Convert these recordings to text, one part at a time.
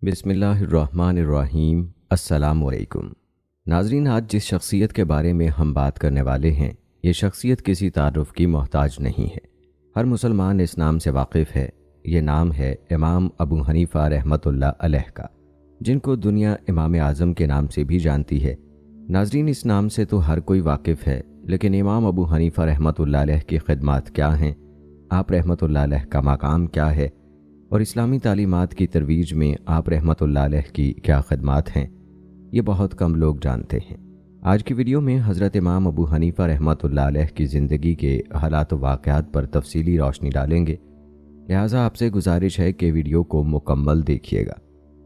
بسم اللہ الرحمن الرحیم۔ السلام علیکم ناظرین، آج جس شخصیت کے بارے میں ہم بات کرنے والے ہیں، یہ شخصیت کسی تعارف کی محتاج نہیں ہے۔ ہر مسلمان اس نام سے واقف ہے۔ یہ نام ہے امام ابو حنیفہ رحمۃ اللہ علیہ کا، جن کو دنیا امام اعظم کے نام سے بھی جانتی ہے۔ ناظرین، اس نام سے تو ہر کوئی واقف ہے، لیکن امام ابو حنیفہ رحمۃ اللہ علیہ کی خدمات کیا ہیں، آپ رحمۃ اللہ علیہ کا مقام کیا ہے، اور اسلامی تعلیمات کی ترویج میں آپ رحمۃ اللہ علیہ کی کیا خدمات ہیں، یہ بہت کم لوگ جانتے ہیں۔ آج کی ویڈیو میں حضرت امام ابو حنیفہ رحمۃ اللہ علیہ کی زندگی کے حالات و واقعات پر تفصیلی روشنی ڈالیں گے، لہٰذا آپ سے گزارش ہے کہ ویڈیو کو مکمل دیکھیے گا۔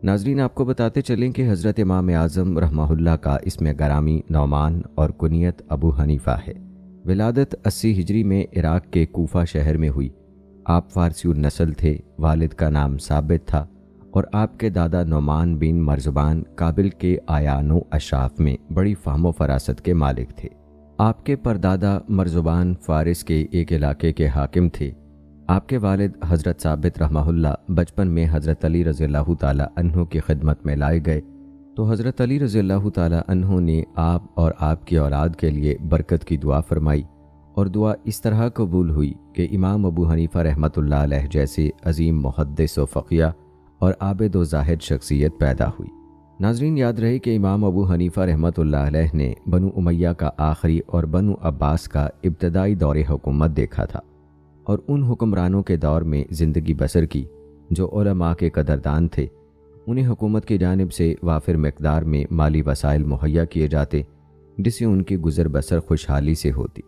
ناظرین، آپ کو بتاتے چلیں کہ حضرت امام اعظم رحمہ اللہ کا اسم گرامی نعمان اور کنیت ابو حنیفہ ہے۔ ولادت 80 ہجری میں عراق کے کوفہ شہر میں ہوئی۔ آپ فارسی النسل تھے، والد کا نام ثابت تھا، اور آپ کے دادا نعمان بن مرزبان کابل کے آیان و اشراف میں بڑی فہم و فراست کے مالک تھے۔ آپ کے پردادا مرزبان فارس کے ایک علاقے کے حاکم تھے۔ آپ کے والد حضرت ثابت رحمہ اللہ بچپن میں حضرت علی رضی اللہ تعالیٰ عنہ کی خدمت میں لائے گئے، تو حضرت علی رضی اللہ تعالیٰ عنہ نے آپ اور آپ کی اولاد کے لیے برکت کی دعا فرمائی، اور دعا اس طرح قبول ہوئی کہ امام ابو حنیفہ رحمۃ اللہ علیہ جیسے عظیم محدث و فقیہ اور عابد و زاہد شخصیت پیدا ہوئی۔ ناظرین، یاد رہے کہ امام ابو حنیفہ رحمۃ اللہ علیہ نے بنو امیہ کا آخری اور بنو عباس کا ابتدائی دور حکومت دیکھا تھا، اور ان حکمرانوں کے دور میں زندگی بسر کی جو علماء کے قدردان تھے۔ انہیں حکومت کی جانب سے وافر مقدار میں مالی وسائل مہیا کیے جاتے، جس سے ان کی گزر بسر خوشحالی سے ہوتی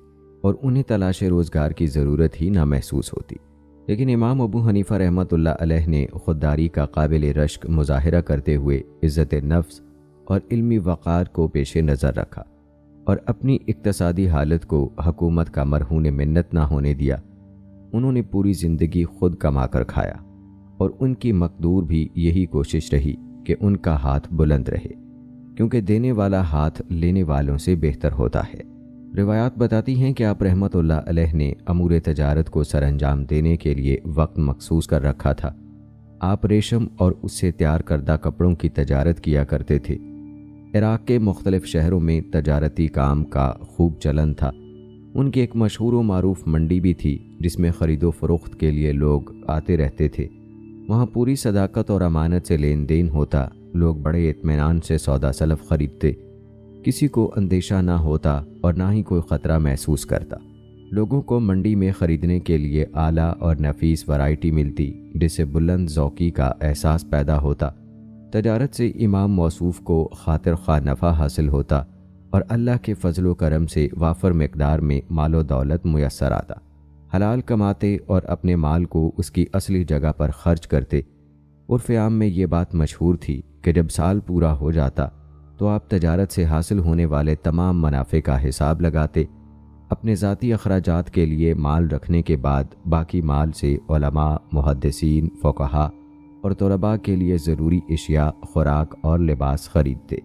اور انہیں تلاش روزگار کی ضرورت ہی نہ محسوس ہوتی۔ لیکن امام ابو حنیفہ رحمۃ اللہ علیہ نے خودداری کا قابل رشک مظاہرہ کرتے ہوئے عزت نفس اور علمی وقار کو پیش نظر رکھا، اور اپنی اقتصادی حالت کو حکومت کا مرہون منت نہ ہونے دیا۔ انہوں نے پوری زندگی خود کما کر کھایا، اور ان کی مقدور بھی یہی کوشش رہی کہ ان کا ہاتھ بلند رہے، کیونکہ دینے والا ہاتھ لینے والوں سے بہتر ہوتا ہے۔ روایات بتاتی ہیں کہ آپ رحمۃ اللہ علیہ نے امور تجارت کو سر انجام دینے کے لیے وقت مخصوص کر رکھا تھا۔ آپ ریشم اور اس سے تیار کردہ کپڑوں کی تجارت کیا کرتے تھے۔ عراق کے مختلف شہروں میں تجارتی کام کا خوب چلن تھا۔ ان کی ایک مشہور و معروف منڈی بھی تھی، جس میں خرید و فروخت کے لیے لوگ آتے رہتے تھے۔ وہاں پوری صداقت اور امانت سے لین دین ہوتا، لوگ بڑے اطمینان سے سودا سلف خریدتے، کسی کو اندیشہ نہ ہوتا اور نہ ہی کوئی خطرہ محسوس کرتا۔ لوگوں کو منڈی میں خریدنے کے لیے اعلیٰ اور نفیس ورائٹی ملتی، جس سے بلند ذوقی کا احساس پیدا ہوتا۔ تجارت سے امام موصوف کو خاطر خواہ نفع حاصل ہوتا، اور اللہ کے فضل و کرم سے وافر مقدار میں مال و دولت میسر آتا۔ حلال کماتے اور اپنے مال کو اس کی اصلی جگہ پر خرچ کرتے۔ عرف عام میں یہ بات مشہور تھی کہ جب سال پورا ہو جاتا تو آپ تجارت سے حاصل ہونے والے تمام منافع کا حساب لگاتے۔ اپنے ذاتی اخراجات کے لیے مال رکھنے کے بعد باقی مال سے علماء، محدثین، فقہاء اور طلباء کے لیے ضروری اشیاء، خوراک اور لباس خریدتے،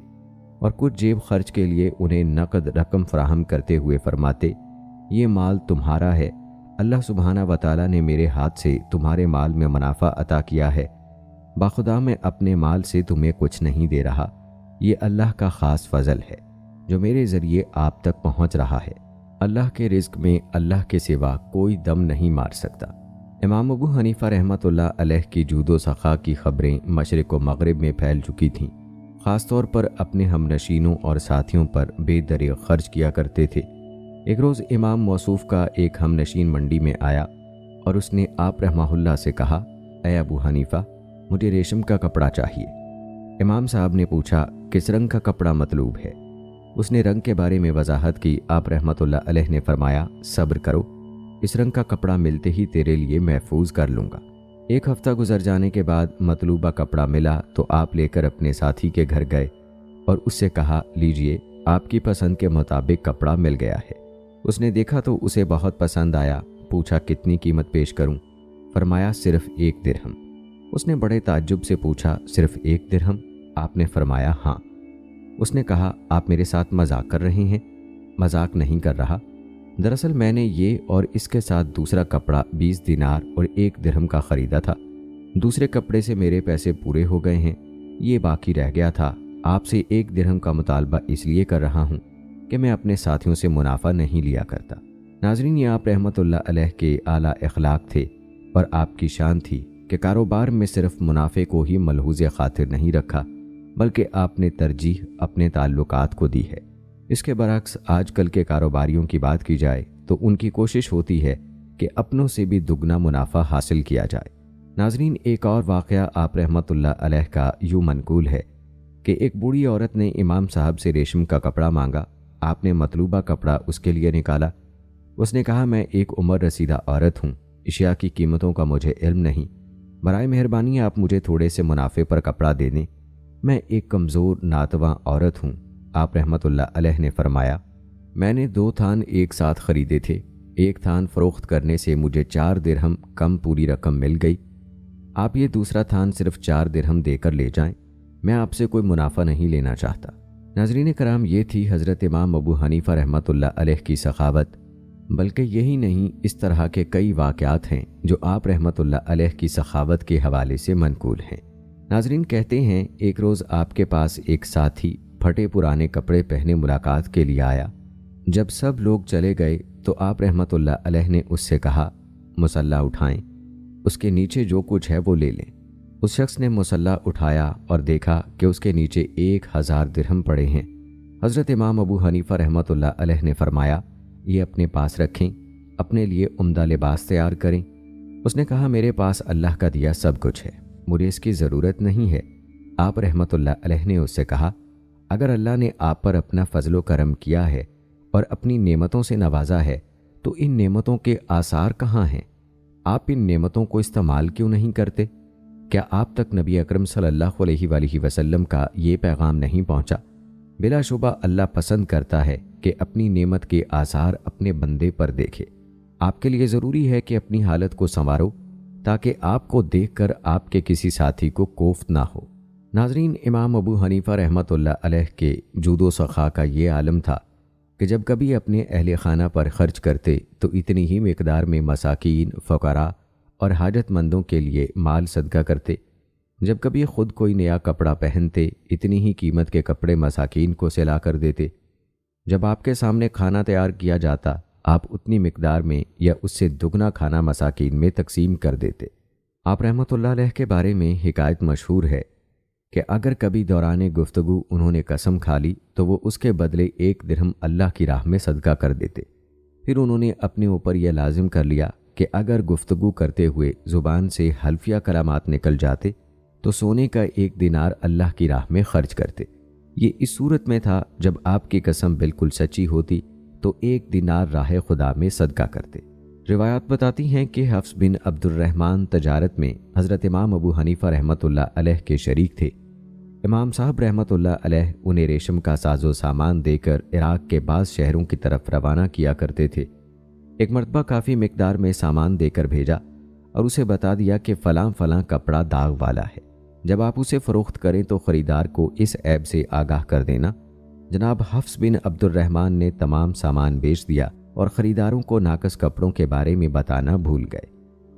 اور کچھ جیب خرچ کے لیے انہیں نقد رقم فراہم کرتے ہوئے فرماتے، یہ مال تمہارا ہے، اللہ سبحانہ و تعالیٰ نے میرے ہاتھ سے تمہارے مال میں منافع عطا کیا ہے، باخدا میں اپنے مال سے تمہیں کچھ نہیں دے رہا، یہ اللہ کا خاص فضل ہے جو میرے ذریعے آپ تک پہنچ رہا ہے۔ اللہ کے رزق میں اللہ کے سوا کوئی دم نہیں مار سکتا۔ امام ابو حنیفہ رحمۃ اللہ علیہ کی جود و سخا کی خبریں مشرق و مغرب میں پھیل چکی تھیں۔ خاص طور پر اپنے ہم نشینوں اور ساتھیوں پر بے دریغ خرچ کیا کرتے تھے۔ ایک روز امام موصوف کا ایک ہم نشین منڈی میں آیا، اور اس نے آپ رحمہ اللہ سے کہا، اے ابو حنیفہ، مجھے ریشم کا کپڑا چاہیے۔ امام صاحب نے پوچھا، کس رنگ کا کپڑا مطلوب ہے؟ اس نے رنگ کے بارے میں وضاحت کی۔ آپ رحمۃ اللہ علیہ نے فرمایا، صبر کرو، اس رنگ کا کپڑا ملتے ہی تیرے لیے محفوظ کر لوں گا۔ ایک ہفتہ گزر جانے کے بعد مطلوبہ کپڑا ملا تو آپ لے کر اپنے ساتھی کے گھر گئے اور اس سے کہا، لیجئے، آپ کی پسند کے مطابق کپڑا مل گیا ہے۔ اس نے دیکھا تو اسے بہت پسند آیا۔ پوچھا، کتنی قیمت پیش کروں؟ فرمایا، صرف 1 درہم۔ اس نے بڑے تعجب سے پوچھا، صرف 1 درہم؟ آپ نے فرمایا، ہاں۔ اس نے کہا، آپ میرے ساتھ مذاق کر رہے ہیں؟ مذاق نہیں کر رہا، دراصل میں نے یہ اور اس کے ساتھ دوسرا کپڑا 20 دینار اور 1 درہم کا خریدا تھا۔ دوسرے کپڑے سے میرے پیسے پورے ہو گئے ہیں، یہ باقی رہ گیا تھا۔ آپ سے 1 درہم کا مطالبہ اس لیے کر رہا ہوں کہ میں اپنے ساتھیوں سے منافع نہیں لیا کرتا۔ ناظرین، یہ آپ رحمۃ اللہ علیہ کے اعلیٰ اخلاق تھے اور آپ کی شان تھی کہ کاروبار میں صرف منافع کو ہی ملحوظ خاطر نہیں رکھا، بلکہ آپ نے ترجیح اپنے تعلقات کو دی ہے۔ اس کے برعکس آج کل کے کاروباریوں کی بات کی جائے تو ان کی کوشش ہوتی ہے کہ اپنوں سے بھی دگنا منافع حاصل کیا جائے۔ ناظرین، ایک اور واقعہ آپ رحمۃ اللہ علیہ کا یوں منقول ہے کہ ایک بوڑھی عورت نے امام صاحب سے ریشم کا کپڑا مانگا۔ آپ نے مطلوبہ کپڑا اس کے لیے نکالا۔ اس نے کہا، میں ایک عمر رسیدہ عورت ہوں، اشیاء کی قیمتوں کا مجھے علم نہیں، برائے مہربانی آپ مجھے تھوڑے سے منافع پر کپڑا دے دیں، میں ایک کمزور ناتواں عورت ہوں۔ آپ رحمۃ اللہ علیہ نے فرمایا، میں نے 2 تھان ایک ساتھ خریدے تھے، ایک تھان فروخت کرنے سے مجھے 4 درہم کم پوری رقم مل گئی، آپ یہ دوسرا تھان صرف 4 درہم دے کر لے جائیں، میں آپ سے کوئی منافع نہیں لینا چاہتا۔ ناظرین کرام، یہ تھی حضرت امام ابو حنیفہ رحمۃ اللہ علیہ کی سخاوت۔ بلکہ یہی نہیں، اس طرح کے کئی واقعات ہیں جو آپ رحمۃ اللہ علیہ کی سخاوت کے حوالے سے منقول ہیں۔ ناظرین کہتے ہیں، ایک روز آپ کے پاس ایک ساتھی پھٹے پرانے کپڑے پہنے ملاقات کے لیے آیا۔ جب سب لوگ چلے گئے تو آپ رحمۃ اللہ علیہ نے اس سے کہا، مصلی اٹھائیں، اس کے نیچے جو کچھ ہے وہ لے لیں۔ اس شخص نے مصلی اٹھایا اور دیکھا کہ اس کے نیچے 1000 درہم پڑے ہیں۔ حضرت امام ابو حنیفہ رحمۃ اللہ علیہ نے فرمایا، یہ اپنے پاس رکھیں، اپنے لیے عمدہ لباس تیار کریں۔ اس نے کہا، میرے پاس اللہ کا دیا سب کچھ ہے، مجھے اس کی ضرورت نہیں ہے۔ آپ رحمۃ اللہ علیہ نے اس سے کہا، اگر اللہ نے آپ پر اپنا فضل و کرم کیا ہے اور اپنی نعمتوں سے نوازا ہے تو ان نعمتوں کے آثار کہاں ہیں؟ آپ ان نعمتوں کو استعمال کیوں نہیں کرتے؟ کیا آپ تک نبی اکرم صلی اللہ علیہ وآلہ وسلم کا یہ پیغام نہیں پہنچا؟ بلا شبہ اللہ پسند کرتا ہے کہ اپنی نعمت کے آثار اپنے بندے پر دیکھے۔ آپ کے لیے ضروری ہے کہ اپنی حالت کو سنوارو تاکہ آپ کو دیکھ کر آپ کے کسی ساتھی کو کوفت نہ ہو۔ ناظرین، امام ابو حنیفہ رحمۃ اللہ علیہ کے جود و سخا کا یہ عالم تھا کہ جب کبھی اپنے اہل خانہ پر خرچ کرتے تو اتنی ہی مقدار میں مساکین، فقراء اور حاجت مندوں کے لیے مال صدقہ کرتے۔ جب کبھی خود کوئی نیا کپڑا پہنتے، اتنی ہی قیمت کے کپڑے مساکین کو سلا کر دیتے۔ جب آپ کے سامنے کھانا تیار کیا جاتا، آپ اتنی مقدار میں یا اس سے دگنا کھانا مساکین میں تقسیم کر دیتے۔ آپ رحمۃ اللہ علیہ کے بارے میں حکایت مشہور ہے کہ اگر کبھی دوران گفتگو انہوں نے قسم کھا لی تو وہ اس کے بدلے 1 درہم اللہ کی راہ میں صدقہ کر دیتے۔ پھر انہوں نے اپنے اوپر یہ لازم کر لیا کہ اگر گفتگو کرتے ہوئے زبان سے حلفیہ کلمات نکل جاتے تو سونے کا 1 دینار اللہ کی راہ میں خرچ کرتے۔ یہ اس صورت میں تھا جب آپ کی قسم بالکل سچی ہوتی تو 1 دینار راہ خدا میں صدقہ کرتے۔ روایات بتاتی ہیں کہ حفص بن عبد الرحمن تجارت میں حضرت امام ابو حنیفہ رحمۃ اللہ علیہ کے شریک تھے۔ امام صاحب رحمۃ اللہ علیہ انہیں ریشم کا ساز و سامان دے کر عراق کے بعض شہروں کی طرف روانہ کیا کرتے تھے۔ ایک مرتبہ کافی مقدار میں سامان دے کر بھیجا اور اسے بتا دیا کہ فلاں فلاں کپڑا داغ والا ہے، جب آپ اسے فروخت کریں تو خریدار کو اس عیب سے آگاہ کر دینا۔ جناب حفص بن عبد الرحمن نے تمام سامان بیچ دیا اور خریداروں کو ناقص کپڑوں کے بارے میں بتانا بھول گئے۔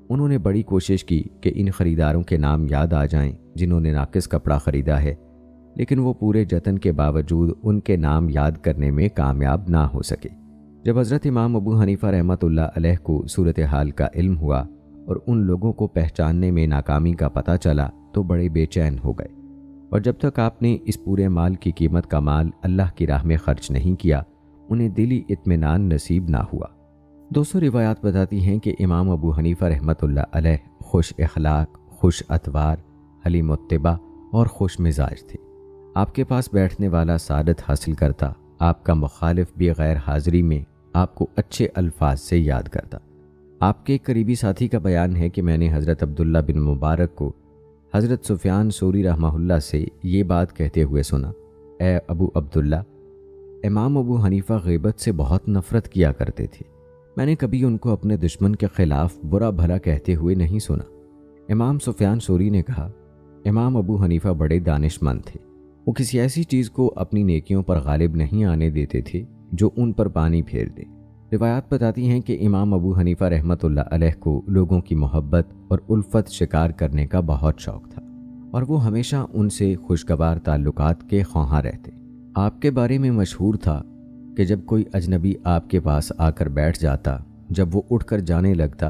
انہوں نے بڑی کوشش کی کہ ان خریداروں کے نام یاد آ جائیں جنہوں نے ناقص کپڑا خریدا ہے، لیکن وہ پورے جتن کے باوجود ان کے نام یاد کرنے میں کامیاب نہ ہو سکے۔ جب حضرت امام ابو حنیفہ رحمۃ اللہ علیہ کو صورتحال کا علم ہوا اور ان لوگوں کو پہچاننے میں ناکامی کا پتہ چلا تو بڑے بے چین ہو گئے، اور جب تک آپ نے اس پورے مال کی قیمت کا مال اللہ کی راہ میں خرچ نہیں کیا، انہیں دلی اطمینان نصیب نہ ہوا۔ دوسروں روایات بتاتی ہیں کہ امام ابو حنیفہ رحمۃ اللہ علیہ خوش اخلاق، خوش اتوار، حلیم الطبع اور خوش مزاج تھے۔ آپ کے پاس بیٹھنے والا سعادت حاصل کرتا، آپ کا مخالف بھی غیر حاضری میں آپ کو اچھے الفاظ سے یاد کرتا۔ آپ کے ایک قریبی ساتھی کا بیان ہے کہ میں نے حضرت عبداللہ بن مبارک کو حضرت سفیان ثوری رحمہ اللہ سے یہ بات کہتے ہوئے سنا، اے ابو عبداللہ، امام ابو حنیفہ غیبت سے بہت نفرت کیا کرتے تھے، میں نے کبھی ان کو اپنے دشمن کے خلاف برا بھلا کہتے ہوئے نہیں سنا۔ امام سفیان ثوری نے کہا، امام ابو حنیفہ بڑے دانش مند تھے، وہ کسی ایسی چیز کو اپنی نیکیوں پر غالب نہیں آنے دیتے تھے جو ان پر پانی پھیر دے۔ روایات بتاتی ہیں کہ امام ابو حنیفہ رحمۃ اللہ علیہ کو لوگوں کی محبت اور الفت شکار کرنے کا بہت شوق تھا۔ اور وہ ہمیشہ ان سے خوشگوار تعلقات کے خواہاں رہتے۔ آپ کے بارے میں مشہور تھا کہ جب کوئی اجنبی آپ کے پاس آ کر بیٹھ جاتا، جب وہ اٹھ کر جانے لگتا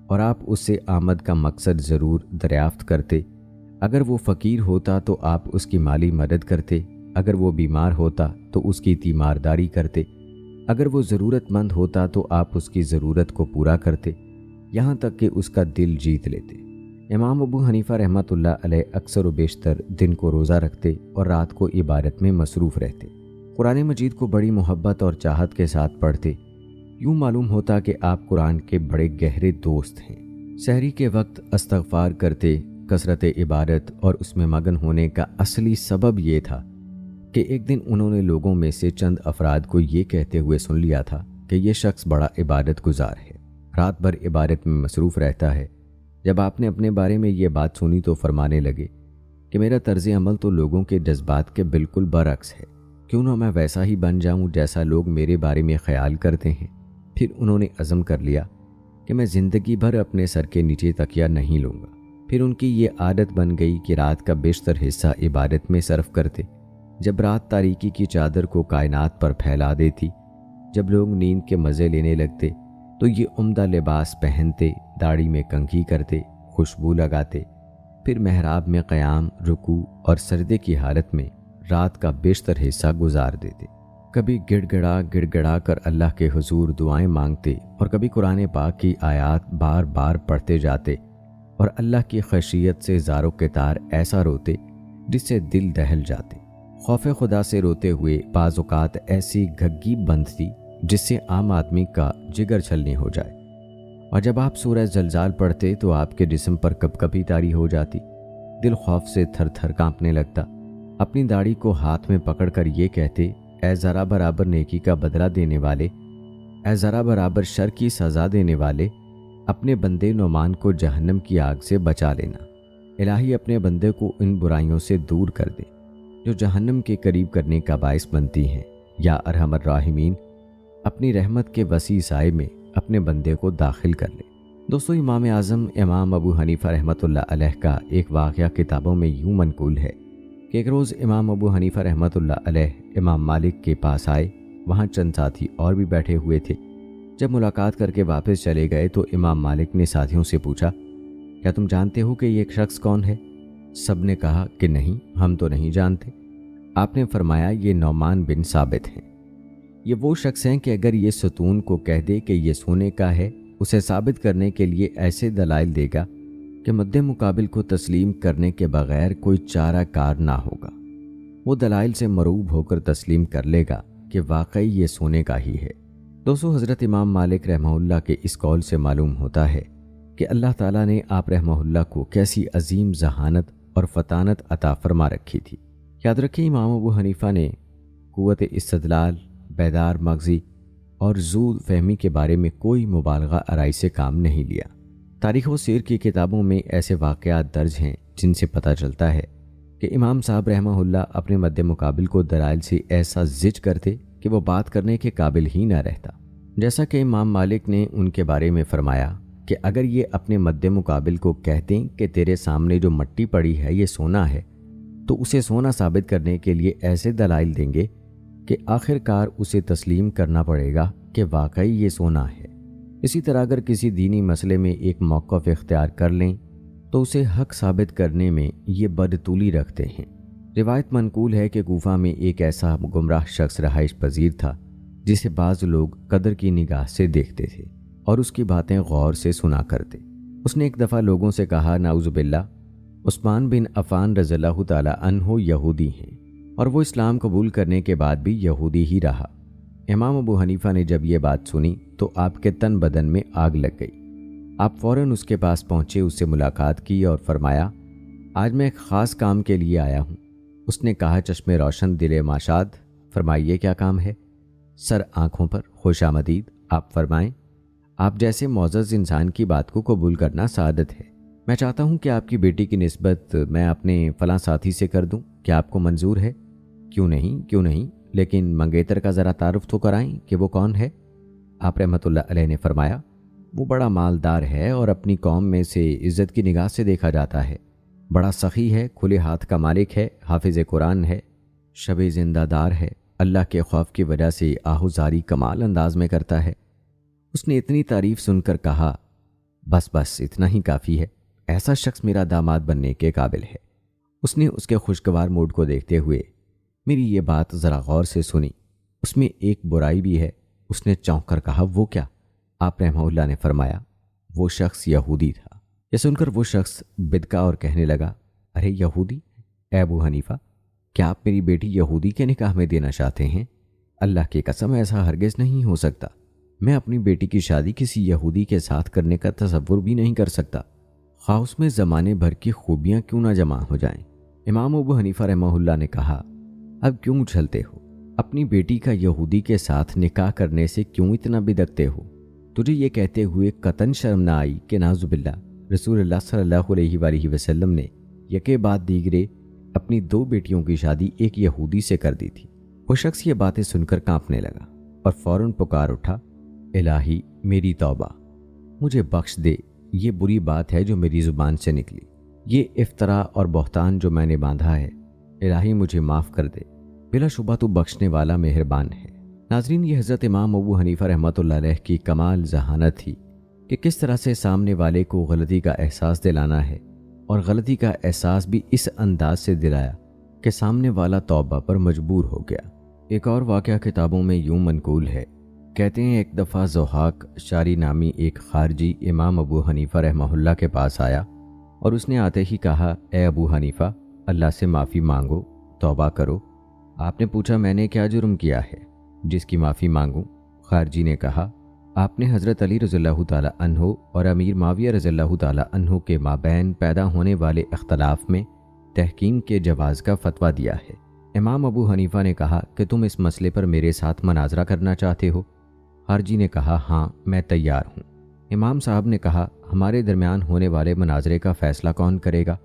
اور آپ اس سے آمد کا مقصد ضرور دریافت کرتے، اگر وہ فقیر ہوتا تو آپ اس کی مالی مدد کرتے، اگر وہ بیمار ہوتا تو اس کی تیمارداری کرتے، اگر وہ ضرورت مند ہوتا تو آپ اس کی ضرورت کو پورا کرتے، یہاں تک کہ اس کا دل جیت لیتے۔ امام ابو حنیفہ رحمۃ اللہ علیہ اکثر و بیشتر دن کو روزہ رکھتے اور رات کو عبادت میں مصروف رہتے۔ قرآن مجید کو بڑی محبت اور چاہت کے ساتھ پڑھتے۔ یوں معلوم ہوتا کہ آپ قرآن کے بڑے گہرے دوست ہیں۔ سحری کے وقت استغفار کرتے۔ کثرت عبادت اور اس میں مگن ہونے کا اصلی سبب یہ تھا کہ ایک دن انہوں نے لوگوں میں سے چند افراد کو یہ کہتے ہوئے سن لیا تھا کہ یہ شخص بڑا عبادت گزار ہے، رات بھر عبادت میں مصروف رہتا ہے۔ جب آپ نے اپنے بارے میں یہ بات سنی تو فرمانے لگے کہ میرا طرز عمل تو لوگوں کے جذبات کے بالکل برعکس ہے، کیوں نہ میں ویسا ہی بن جاؤں جیسا لوگ میرے بارے میں خیال کرتے ہیں۔ پھر انہوں نے عزم کر لیا کہ میں زندگی بھر اپنے سر کے نیچے تکیہ نہیں لوں گا۔ پھر ان کی یہ عادت بن گئی کہ رات کا بیشتر حصہ عبادت میں صرف کرتے۔ جب رات تاریکی کی چادر کو کائنات پر پھیلا دیتی، جب لوگ نیند کے مزے لینے لگتے تو یہ عمدہ لباس پہنتے، داڑھی میں کنگھی کرتے، خوشبو لگاتے، پھر محراب میں قیام، رکوع اور سجدے کی حالت میں رات کا بیشتر حصہ گزار دیتے۔ کبھی گڑ گڑا کر اللہ کے حضور دعائیں مانگتے اور کبھی قرآن پاک کی آیات بار بار پڑھتے جاتے اور اللہ کی خشیت سے زاروں کے تار ایسا روتے جس سے دل دہل جاتے۔ خوف خدا سے روتے ہوئے بعض اوقات ایسی گھگی بندھتی جس سے عام آدمی کا جگر چھلنی ہو جائے، اور جب آپ سورہ زلزال پڑھتے تو آپ کے جسم پر کپکپی طاری ہو جاتی، دل خوف سے تھر تھر کانپنے لگتا۔ اپنی داڑھی کو ہاتھ میں پکڑ کر یہ کہتے، اے ذرا برابر نیکی کا بدلہ دینے والے، اے ذرا برابر شر کی سزا دینے والے، اپنے بندے نعمان کو جہنم کی آگ سے بچا لینا۔ الہی اپنے بندے کو ان برائیوں سے دور کر دے جو جہنم کے قریب کرنے کا باعث بنتی ہیں۔ یا ارحم الراحمین، اپنی رحمت کے وسیع سائے میں اپنے بندے کو داخل کر لے۔ دوستو، امام اعظم امام ابو حنیفہ رحمۃ اللہ علیہ کا ایک واقعہ کتابوں میں یوں منقول ہے کہ ایک روز امام ابو حنیفہ رحمۃ اللہ علیہ امام مالک کے پاس آئے۔ وہاں چند ساتھی اور بھی بیٹھے ہوئے تھے۔ جب ملاقات کر کے واپس چلے گئے تو امام مالک نے ساتھیوں سے پوچھا، کیا تم جانتے ہو کہ یہ ایک شخص کون ہے؟ سب نے کہا کہ نہیں، ہم تو نہیں جانتے۔ آپ نے فرمایا، یہ نعمان بن ثابت ہیں۔ یہ وہ شخص ہیں کہ اگر یہ ستون کو کہہ دے کہ یہ سونے کا ہے، اسے ثابت کرنے کے لیے ایسے دلائل دے گا کہ مد مقابل کو تسلیم کرنے کے بغیر کوئی چارہ کار نہ ہوگا۔ وہ دلائل سے مروب ہو کر تسلیم کر لے گا کہ واقعی یہ سونے کا ہی ہے۔ دوستو، حضرت امام مالک رحمہ اللہ کے اس قول سے معلوم ہوتا ہے کہ اللہ تعالیٰ نے آپ رحمہ اللہ کو کیسی عظیم ذہانت اور فطانت عطا فرما رکھی تھی۔ یاد رکھیں، امام ابو حنیفہ نے قوت استدلال، بیدار مغزی اور زود فہمی کے بارے میں کوئی مبالغہ آرائی سے کام نہیں لیا۔ تاریخ و سیر کی کتابوں میں ایسے واقعات درج ہیں جن سے پتہ چلتا ہے کہ امام صاحب رحمہ اللہ اپنے مد مقابل کو دلائل سے ایسا زج کرتے کہ وہ بات کرنے کے قابل ہی نہ رہتا۔ جیسا کہ امام مالک نے ان کے بارے میں فرمایا کہ اگر یہ اپنے مد مقابل کو کہتے ہیں کہ تیرے سامنے جو مٹی پڑی ہے یہ سونا ہے، تو اسے سونا ثابت کرنے کے لیے ایسے دلائل دیں گے کہ آخر کار اسے تسلیم کرنا پڑے گا کہ واقعی یہ سونا ہے۔ اسی طرح اگر کسی دینی مسئلے میں ایک موقف اختیار کر لیں تو اسے حق ثابت کرنے میں یہ بدطولی رکھتے ہیں۔ روایت منقول ہے کہ کوفہ میں ایک ایسا گمراہ شخص رہائش پذیر تھا جسے بعض لوگ قدر کی نگاہ سے دیکھتے تھے اور اس کی باتیں غور سے سنا کرتے۔ اس نے ایک دفعہ لوگوں سے کہا، نعوذ باللہ، عثمان بن عفان رضی اللہ تعالی عنہ یہودی ہیں اور وہ اسلام قبول کرنے کے بعد بھی یہودی ہی رہا۔ امام ابو حنیفہ نے جب یہ بات سنی تو آپ کے تن بدن میں آگ لگ گئی۔ آپ فوراً اس کے پاس پہنچے، اس سے ملاقات کی اور فرمایا، آج میں ایک خاص کام کے لیے آیا ہوں۔ اس نے کہا، چشم روشن دل ماشاد، فرمائیے کیا کام ہے؟ سر آنکھوں پر، خوش آمدید، آپ فرمائیں۔ آپ جیسے معزز انسان کی بات کو قبول کرنا سعادت ہے۔ میں چاہتا ہوں کہ آپ کی بیٹی کی نسبت میں اپنے فلاں ساتھی سے کر دوں، کیا آپ کو منظور ہے؟ کیوں نہیں، لیکن منگیتر کا ذرا تعارف تو کرائیں کہ وہ کون ہے؟ آپ رحمۃ اللہ علیہ نے فرمایا، وہ بڑا مالدار ہے اور اپنی قوم میں سے عزت کی نگاہ سے دیکھا جاتا ہے۔ بڑا سخی ہے، کھلے ہاتھ کا مالک ہے، حافظ قرآن ہے، شب زندہ دار ہے، اللہ کے خوف کی وجہ سے آہوزاری کمال انداز میں کرتا ہے۔ اس نے اتنی تعریف سن کر کہا، بس بس اتنا ہی کافی ہے، ایسا شخص میرا داماد بننے کے قابل ہے۔ اس نے اس کے خوشگوار موڈ کو دیکھتے ہوئے میری یہ بات ذرا غور سے سنی، اس میں ایک برائی بھی ہے۔ اس نے چونک کر کہا، وہ کیا؟ آپ رحمہ اللہ نے فرمایا، وہ شخص یہودی تھا۔ یہ سن کر وہ شخص بدکا اور کہنے لگا، ارے یہودی؟ اے ابو حنیفہ، کیا آپ میری بیٹی یہودی کے نکاح میں دینا چاہتے ہیں؟ اللہ کی قسم، ایسا ہرگز نہیں ہو سکتا۔ میں اپنی بیٹی کی شادی کسی یہودی کے ساتھ کرنے کا تصور بھی نہیں کر سکتا، خواہ اس میں زمانے بھر کی خوبیاں کیوں نہ جمع ہو جائیں۔ امام ابو حنیفہ رحمہ اللہ نے کہا، اب کیوں اچھلتے ہو؟ اپنی بیٹی کا یہودی کے ساتھ نکاح کرنے سے کیوں اتنا بدکتے ہو؟ تجھے یہ کہتے ہوئے قطعاً شرم نہ آئی کہ نعوذ باللہ رسول اللہ صلی اللہ علیہ وآلہ وسلم نے یکے بعد دیگرے اپنی 2 بیٹیوں کی شادی ایک یہودی سے کر دی تھی؟ وہ شخص یہ باتیں سن کر کانپنے لگا اور فوراً پکار اٹھا، الہی میری توبہ، مجھے بخش دے، یہ بری بات ہے جو میری زبان سے نکلی، یہ افترا اور بہتان جو میں نے باندھا ہے، الہی مجھے معاف کر دے، بلا شبہ تو بخشنے والا مہربان ہے۔ ناظرین، یہ حضرت امام ابو حنیفہ رحمۃ اللہ علیہ کی کمال ذہانت تھی کہ کس طرح سے سامنے والے کو غلطی کا احساس دلانا ہے، اور غلطی کا احساس بھی اس انداز سے دلایا کہ سامنے والا توبہ پر مجبور ہو گیا۔ ایک اور واقعہ کتابوں میں یوں منقول ہے، کہتے ہیں ایک دفعہ ضحاک شاری نامی ایک خارجی امام ابو حنیفہ رحمہ اللہ کے پاس آیا اور اس نے آتے ہی کہا، اے ابو حنیفہ، اللہ سے معافی مانگو، توبہ کرو۔ آپ نے پوچھا، میں نے کیا جرم کیا ہے جس کی معافی مانگوں؟ خارجی نے کہا، آپ نے حضرت علی رضی اللہ تعالیٰ عنہ اور امیر معاویہ رضی اللہ تعالیٰ عنہ کے مابین پیدا ہونے والے اختلاف میں تحکیم کے جواز کا فتویٰ دیا ہے۔ امام ابو حنیفہ نے کہا کہ تم اس مسئلے پر میرے ساتھ مناظرہ کرنا چاہتے ہو؟ خارجی نے کہا، ہاں میں تیار ہوں۔ امام صاحب نے کہا، ہمارے درمیان ہونے والے مناظرے کا فیصلہ کون کرے گا؟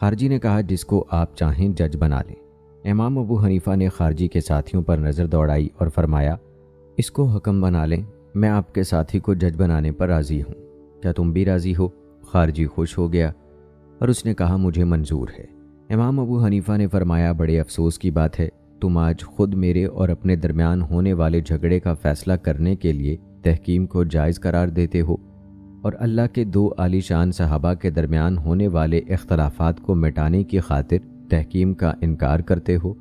خارجی نے کہا، جس کو آپ چاہیں جج بنا لیں۔ امام ابو حنیفہ نے خارجی کے ساتھیوں پر نظر دوڑائی اور فرمایا، اس کو حکم بنا لیں، میں آپ کے ساتھی کو جج بنانے پر راضی ہوں، کیا تم بھی راضی ہو؟ خارجی خوش ہو گیا اور اس نے کہا، مجھے منظور ہے۔ امام ابو حنیفہ نے فرمایا، بڑے افسوس کی بات ہے، تم آج خود میرے اور اپنے درمیان ہونے والے جھگڑے کا فیصلہ کرنے کے لیے تحکیم کو جائز قرار دیتے ہو، اور اللہ کے 2 عالی شان صحابہ کے درمیان ہونے والے اختلافات کو مٹانے کی خاطر تحکیم کا انکار کرتے ہو۔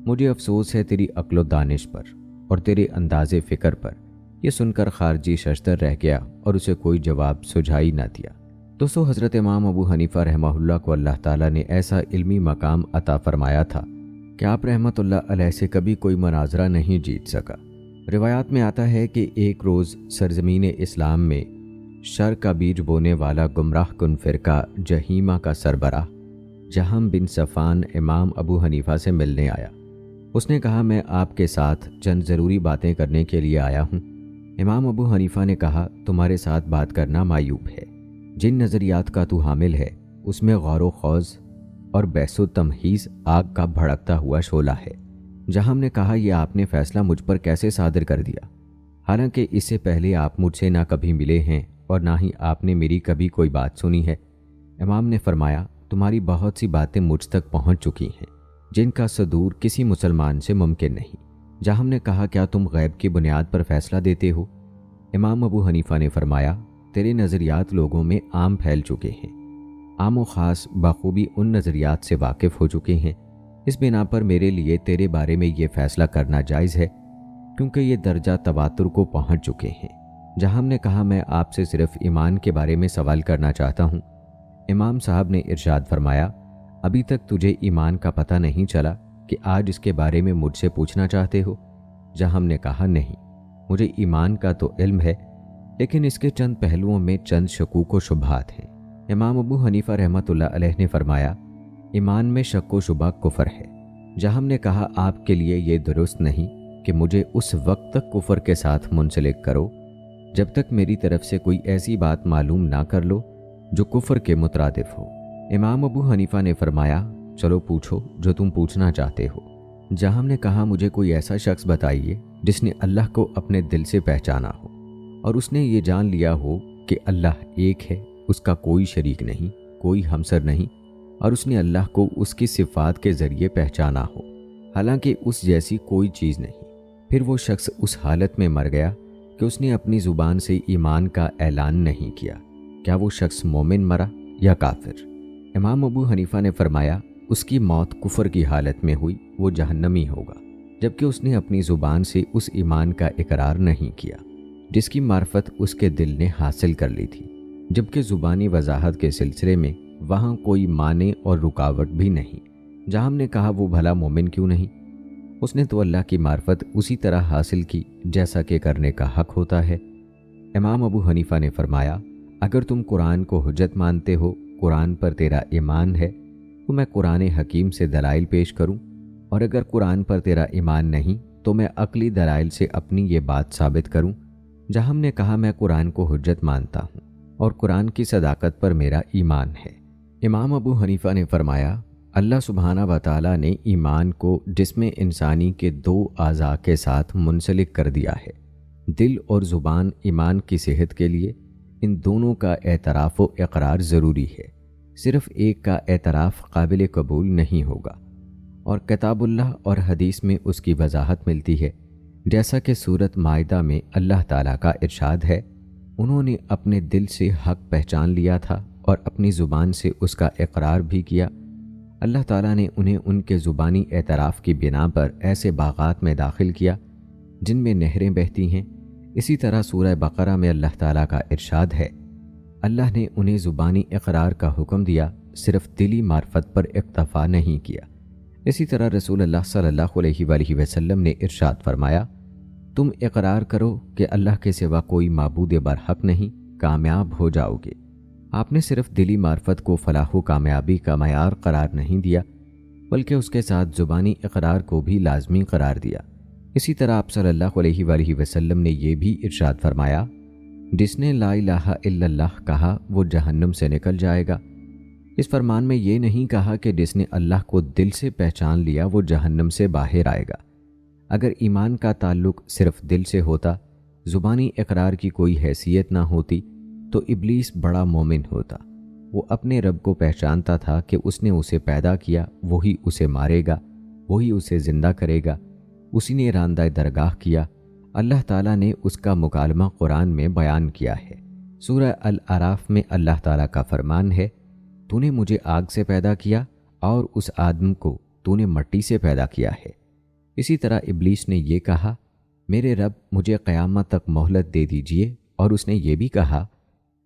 مجھے افسوس ہے تیری عقل و دانش پر اور تیرے انداز فکر پر۔ یہ سن کر خارجی ششدر رہ گیا اور اسے کوئی جواب سجھائی نہ دیا۔ دوستو، حضرت امام ابو حنیفہ رحمہ اللہ کو اللہ تعالیٰ نے ایسا علمی مقام عطا فرمایا تھا کہ آپ رحمۃ اللہ علیہ سے کبھی کوئی مناظرہ نہیں جیت سکا۔ روایات میں آتا ہے کہ ایک روز سرزمین اسلام میں شر کا بیج بونے والا گمراہ کن فرقہ جہیمہ کا سربراہ جہم بن صفان امام ابو حنیفہ سے ملنے آیا۔ اس نے کہا، میں آپ کے ساتھ چند ضروری باتیں کرنے کے لیے آیا ہوں۔ امام ابو حنیفہ نے کہا، تمہارے ساتھ بات کرنا معیوب ہے، جن نظریات کا تو حامل ہے اس میں غور و خوض اور بحث و تمحیص آگ کا بھڑکتا ہوا شعلہ ہے۔ جہم نے کہا، یہ آپ نے فیصلہ مجھ پر کیسے صادر کر دیا، حالانکہ اس سے پہلے آپ مجھ سے نہ کبھی ملے ہیں اور نہ ہی آپ نے میری کبھی کوئی بات سنی ہے۔ امام نے فرمایا، تمہاری بہت سی باتیں مجھ تک پہنچ چکی ہیں جن کا صدور کسی مسلمان سے ممکن نہیں۔ جہم نے کہا، کیا تم غیب کی بنیاد پر فیصلہ دیتے ہو؟ امام ابو حنیفہ نے فرمایا، تیرے نظریات لوگوں میں عام پھیل چکے ہیں، عام و خاص بخوبی ان نظریات سے واقف ہو چکے ہیں، اس بنا پر میرے لیے تیرے بارے میں یہ فیصلہ کرنا جائز ہے کیونکہ یہ درجہ تواتر کو پہنچ چکے ہیں۔ جہم نے کہا، میں آپ سے صرف ایمان کے بارے میں سوال کرنا چاہتا ہوں۔ امام صاحب نے ارشاد فرمایا، ابھی تک تجھے ایمان کا پتہ نہیں چلا کہ آج اس کے بارے میں مجھ سے پوچھنا چاہتے ہو؟ جہم نے کہا، نہیں، مجھے ایمان کا تو علم ہے لیکن اس کے چند پہلوؤں میں چند شکوک و شبہات ہیں۔ امام ابو حنیفہ رحمۃ اللہ علیہ نے فرمایا، ایمان میں شک و شبہ کفر ہے۔ جہم نے کہا، آپ کے لیے یہ درست نہیں کہ مجھے اس وقت تک کفر کے ساتھ منسلک کرو جب تک میری طرف سے کوئی ایسی بات معلوم نہ کر لو جو کفر کے مترادف ہو۔ امام ابو حنیفہ نے فرمایا، چلو پوچھو جو تم پوچھنا چاہتے ہو۔ جہم نے کہا، مجھے کوئی ایسا شخص بتائیے جس نے اللہ کو اپنے دل سے پہچانا ہو اور اس نے یہ جان لیا ہو کہ اللہ ایک ہے، اس کا کوئی شریک نہیں، کوئی ہمسر نہیں، اور اس نے اللہ کو اس کی صفات کے ذریعے پہچانا ہو حالانکہ اس جیسی کوئی چیز نہیں، پھر وہ شخص اس حالت میں مر گیا کہ اس نے اپنی زبان سے ایمان کا اعلان نہیں کیا، کیا وہ شخص مومن مرا یا کافر؟ امام ابو حنیفہ نے فرمایا اس کی موت کفر کی حالت میں ہوئی، وہ جہنمی ہوگا، جبکہ اس نے اپنی زبان سے اس ایمان کا اقرار نہیں کیا جس کی معرفت اس کے دل نے حاصل کر لی تھی، جبکہ زبانی وضاحت کے سلسلے میں وہاں کوئی مانع اور رکاوٹ بھی نہیں۔ جہاں ہم نے کہا وہ بھلا مومن کیوں نہیں؟ اس نے تو اللہ کی معرفت اسی طرح حاصل کی جیسا کہ کرنے کا حق ہوتا ہے۔ امام ابو حنیفہ نے فرمایا اگر تم قرآن کو حجت مانتے ہو، قرآن پر تیرا ایمان ہے، تو میں قرآن حکیم سے دلائل پیش کروں، اور اگر قرآن پر تیرا ایمان نہیں تو میں عقلی دلائل سے اپنی یہ بات ثابت کروں۔ جہاں ہم نے کہا میں قرآن کو حجت مانتا ہوں اور قرآن کی صداقت پر میرا ایمان ہے۔ امام ابو حنیفہ نے فرمایا اللہ سبحانہ و تعالیٰ نے ایمان کو جسم انسانی کے 2 اعضاء کے ساتھ منسلک کر دیا ہے۔ دل اور زبان ایمان کی صحت کے لیے ان دونوں کا اعتراف و اقرار ضروری ہے، صرف ایک کا اعتراف قابل قبول نہیں ہوگا، اور کتاب اللہ اور حدیث میں اس کی وضاحت ملتی ہے، جیسا کہ سورۃ مائدہ میں اللہ تعالیٰ کا ارشاد ہے انہوں نے اپنے دل سے حق پہچان لیا تھا اور اپنی زبان سے اس کا اقرار بھی کیا۔ اللہ تعالیٰ نے انہیں ان کے زبانی اعتراف کی بنا پر ایسے باغات میں داخل کیا جن میں نہریں بہتی ہیں۔ اسی طرح سورہ بقرہ میں اللہ تعالیٰ کا ارشاد ہے اللہ نے انہیں زبانی اقرار کا حکم دیا، صرف دلی معرفت پر اکتفا نہیں کیا۔ اسی طرح رسول اللہ صلی اللہ علیہ وآلہ وسلم نے ارشاد فرمایا تم اقرار کرو کہ اللہ کے سوا کوئی معبود برحق نہیں، کامیاب ہو جاؤ گے۔ آپ نے صرف دلی معرفت کو فلاح و کامیابی کا معیار قرار نہیں دیا بلکہ اس کے ساتھ زبانی اقرار کو بھی لازمی قرار دیا۔ اسی طرح آپ صلی اللہ علیہ وآلہ وسلم نے یہ بھی ارشاد فرمایا جس نے لا الہ الا اللہ کہا وہ جہنم سے نکل جائے گا۔ اس فرمان میں یہ نہیں کہا کہ جس نے اللہ کو دل سے پہچان لیا وہ جہنم سے باہر آئے گا۔ اگر ایمان کا تعلق صرف دل سے ہوتا، زبانی اقرار کی کوئی حیثیت نہ ہوتی تو ابلیس بڑا مومن ہوتا۔ وہ اپنے رب کو پہچانتا تھا کہ اس نے اسے پیدا کیا، وہی اسے مارے گا، وہی اسے زندہ کرے گا، اسی نے راندہ درگاہ کیا۔ اللہ تعالیٰ نے اس کا مکالمہ قرآن میں بیان کیا ہے۔ سورہ الاعراف میں اللہ تعالیٰ کا فرمان ہے تو نے مجھے آگ سے پیدا کیا اور اس آدم کو تو نے مٹی سے پیدا کیا ہے۔ اسی طرح ابلیس نے یہ کہا میرے رب مجھے قیامت تک مہلت دے دیجئے، اور اس نے یہ بھی کہا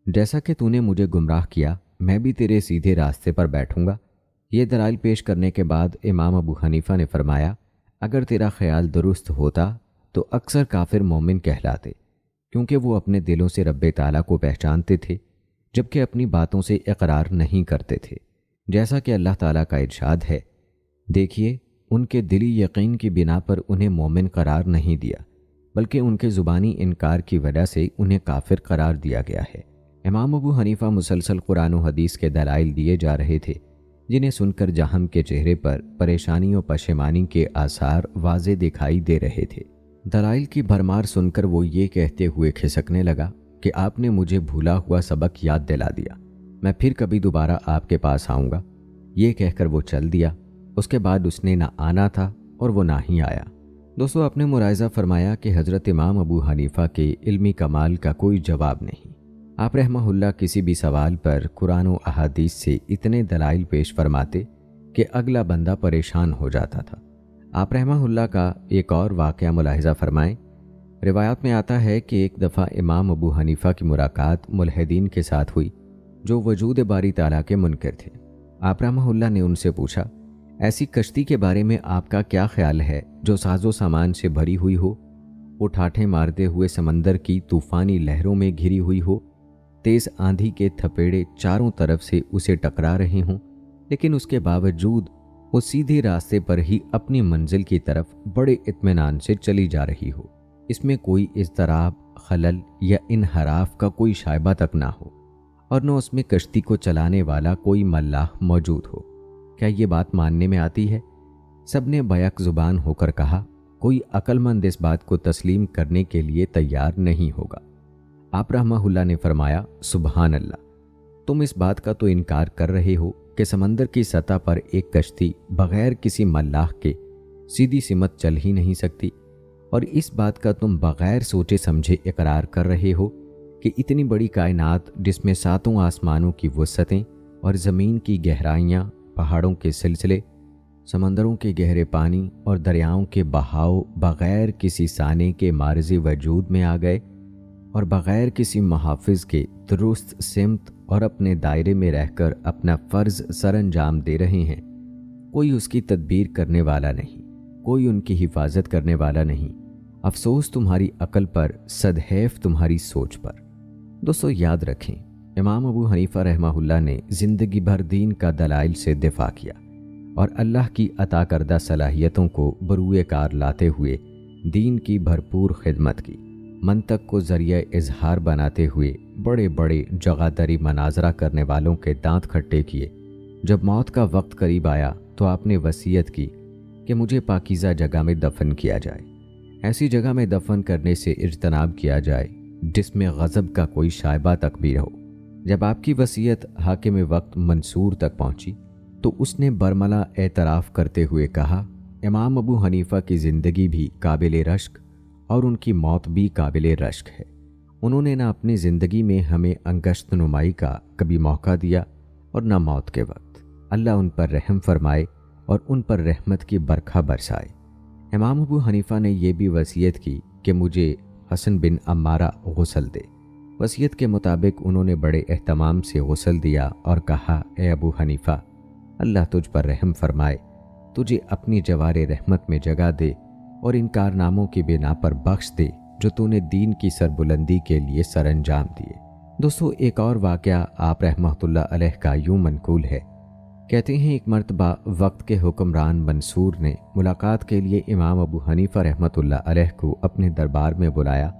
جیسا کہ تو نے مجھے گمراہ کیا میں بھی تیرے سیدھے راستے پر بیٹھوں گا۔ یہ دلائل پیش کرنے کے بعد امام ابو حنیفہ نے فرمایا اگر تیرا خیال درست ہوتا تو اکثر کافر مومن کہلاتے، کیونکہ وہ اپنے دلوں سے رب تعالیٰ کو پہچانتے تھے جبکہ اپنی باتوں سے اقرار نہیں کرتے تھے، جیسا کہ اللہ تعالیٰ کا ارشاد ہے دیکھیے ان کے دلی یقین کی بنا پر انہیں مومن قرار نہیں دیا بلکہ ان کے زبانی انکار کی وجہ سے انہیں کافر قرار دیا گیا ہے۔ امام ابو حنیفہ مسلسل قرآن و حدیث کے دلائل دیے جا رہے تھے جنہیں سن کر جہم کے چہرے پر پریشانی و پشیمانی کے آثار واضح دکھائی دے رہے تھے۔ دلائل کی بھرمار سن کر وہ یہ کہتے ہوئے کھسکنے لگا کہ آپ نے مجھے بھولا ہوا سبق یاد دلا دیا، میں پھر کبھی دوبارہ آپ کے پاس آؤں گا۔ یہ کہہ کر وہ چل دیا۔ اس کے بعد اس نے نہ آنا تھا اور وہ نہ ہی آیا۔ دوستو آپ نے ملاحظہ فرمایا کہ حضرت امام ابو حنیفہ کے علمی کمال کا کوئی جواب نہیں۔ آپ رحمہ اللہ کسی بھی سوال پر قرآن و احادیث سے اتنے دلائل پیش فرماتے کہ اگلا بندہ پریشان ہو جاتا تھا۔ آپ رحمہ اللہ کا ایک اور واقعہ ملاحظہ فرمائیں۔ روایات میں آتا ہے کہ ایک دفعہ امام ابو حنیفہ کی ملاقات ملحدین کے ساتھ ہوئی جو وجود باری تعالیٰ کے منکر تھے۔ آپ رحمہ اللہ نے ان سے پوچھا ایسی کشتی کے بارے میں آپ کا کیا خیال ہے جو ساز و سامان سے بھری ہوئی ہو، وہ ٹھاٹھیں مارتے ہوئے سمندر کی طوفانی لہروں میں گھری ہوئی ہو، تیز آندھی کے تھپیڑے چاروں طرف سے اسے ٹکرا رہے ہوں، لیکن اس کے باوجود وہ سیدھے راستے پر ہی اپنی منزل کی طرف بڑے اطمینان سے چلی جا رہی ہو، اس میں کوئی اضطراب، خلل یا انحراف کا کوئی شائبہ تک نہ ہو، اور نہ اس میں کشتی کو چلانے والا کوئی ملاح موجود ہو؟ کیا یہ بات ماننے میں آتی ہے؟ سب نے بیک زبان ہو کر کہا کوئی عقل مند اس بات کو تسلیم کرنے کے لیے تیار نہیں ہوگا۔ آپ رحمہ اللہ نے فرمایا سبحان اللہ، تم اس بات کا تو انکار کر رہے ہو کہ سمندر کی سطح پر ایک کشتی بغیر کسی ملاح کے سیدھی سمت چل ہی نہیں سکتی، اور اس بات کا تم بغیر سوچے سمجھے اقرار کر رہے ہو کہ اتنی بڑی کائنات جس میں ساتوں آسمانوں کی وسعتیں اور زمین کی گہرائیاں، پہاڑوں کے سلسلے، سمندروں کے گہرے پانی اور دریاؤں کے بہاؤ بغیر کسی سانے کے معرض وجود میں آ گئے اور بغیر کسی محافظ کے درست سمت اور اپنے دائرے میں رہ کر اپنا فرض سر انجام دے رہے ہیں، کوئی اس کی تدبیر کرنے والا نہیں، کوئی ان کی حفاظت کرنے والا نہیں۔ افسوس تمہاری عقل پر، صدحیف تمہاری سوچ پر۔ دوستو یاد رکھیں، امام ابو حنیفہ رحمہ اللہ نے زندگی بھر دین کا دلائل سے دفاع کیا اور اللہ کی عطا کردہ صلاحیتوں کو بروئے کار لاتے ہوئے دین کی بھرپور خدمت کی، منطق کو ذریعہ اظہار بناتے ہوئے بڑے بڑے جگہ دری مناظرہ کرنے والوں کے دانت کھٹے کیے۔ جب موت کا وقت قریب آیا تو آپ نے وصیت کی کہ مجھے پاکیزہ جگہ میں دفن کیا جائے، ایسی جگہ میں دفن کرنے سے اجتناب کیا جائے جس میں غضب کا کوئی شائبہ تک بھی ہو۔ جب آپ کی وصیت حاکم وقت منصور تک پہنچی تو اس نے برملا اعتراف کرتے ہوئے کہا، امام ابو حنیفہ کی زندگی بھی قابل رشک اور ان کی موت بھی قابل رشک ہے۔ انہوں نے نہ اپنی زندگی میں ہمیں انگشت نمائی کا کبھی موقع دیا اور نہ موت کے وقت۔ اللہ ان پر رحم فرمائے اور ان پر رحمت کی برکھا برسائے۔ امام ابو حنیفہ نے یہ بھی وصیت کی کہ مجھے حسن بن عمارہ غسل دے۔ وصیت کے مطابق انہوں نے بڑے اہتمام سے غسل دیا اور کہا، اے ابو حنیفہ، اللہ تجھ پر رحم فرمائے، تجھے اپنی جوار رحمت میں جگہ دے اور ان کارناموں کی بنا پر بخش دے جو تو نے دین کی سربلندی کے لیے سر انجام دیے۔ دوستو ایک اور واقعہ آپ رحمۃ اللہ علیہ کا یوں منقول ہے، کہتے ہیں ایک مرتبہ وقت کے حکمران منصور نے ملاقات کے لیے امام ابو حنیفہ رحمۃ اللہ علیہ کو اپنے دربار میں بلایا۔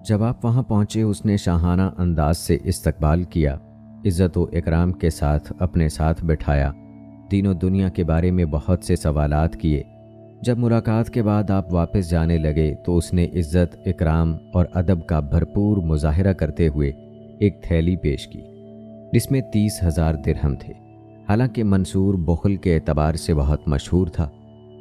جب آپ وہاں پہنچے اس نے شاہانہ انداز سے استقبال کیا، عزت و اکرام کے ساتھ اپنے ساتھ بٹھایا، دین و دنیا کے بارے میں بہت سے سوالات کیے۔ جب ملاقات کے بعد آپ واپس جانے لگے تو اس نے عزت، اکرام اور ادب کا بھرپور مظاہرہ کرتے ہوئے ایک تھیلی پیش کی جس میں 30,000 درہم تھے۔ حالانکہ منصور بخل کے اعتبار سے بہت مشہور تھا۔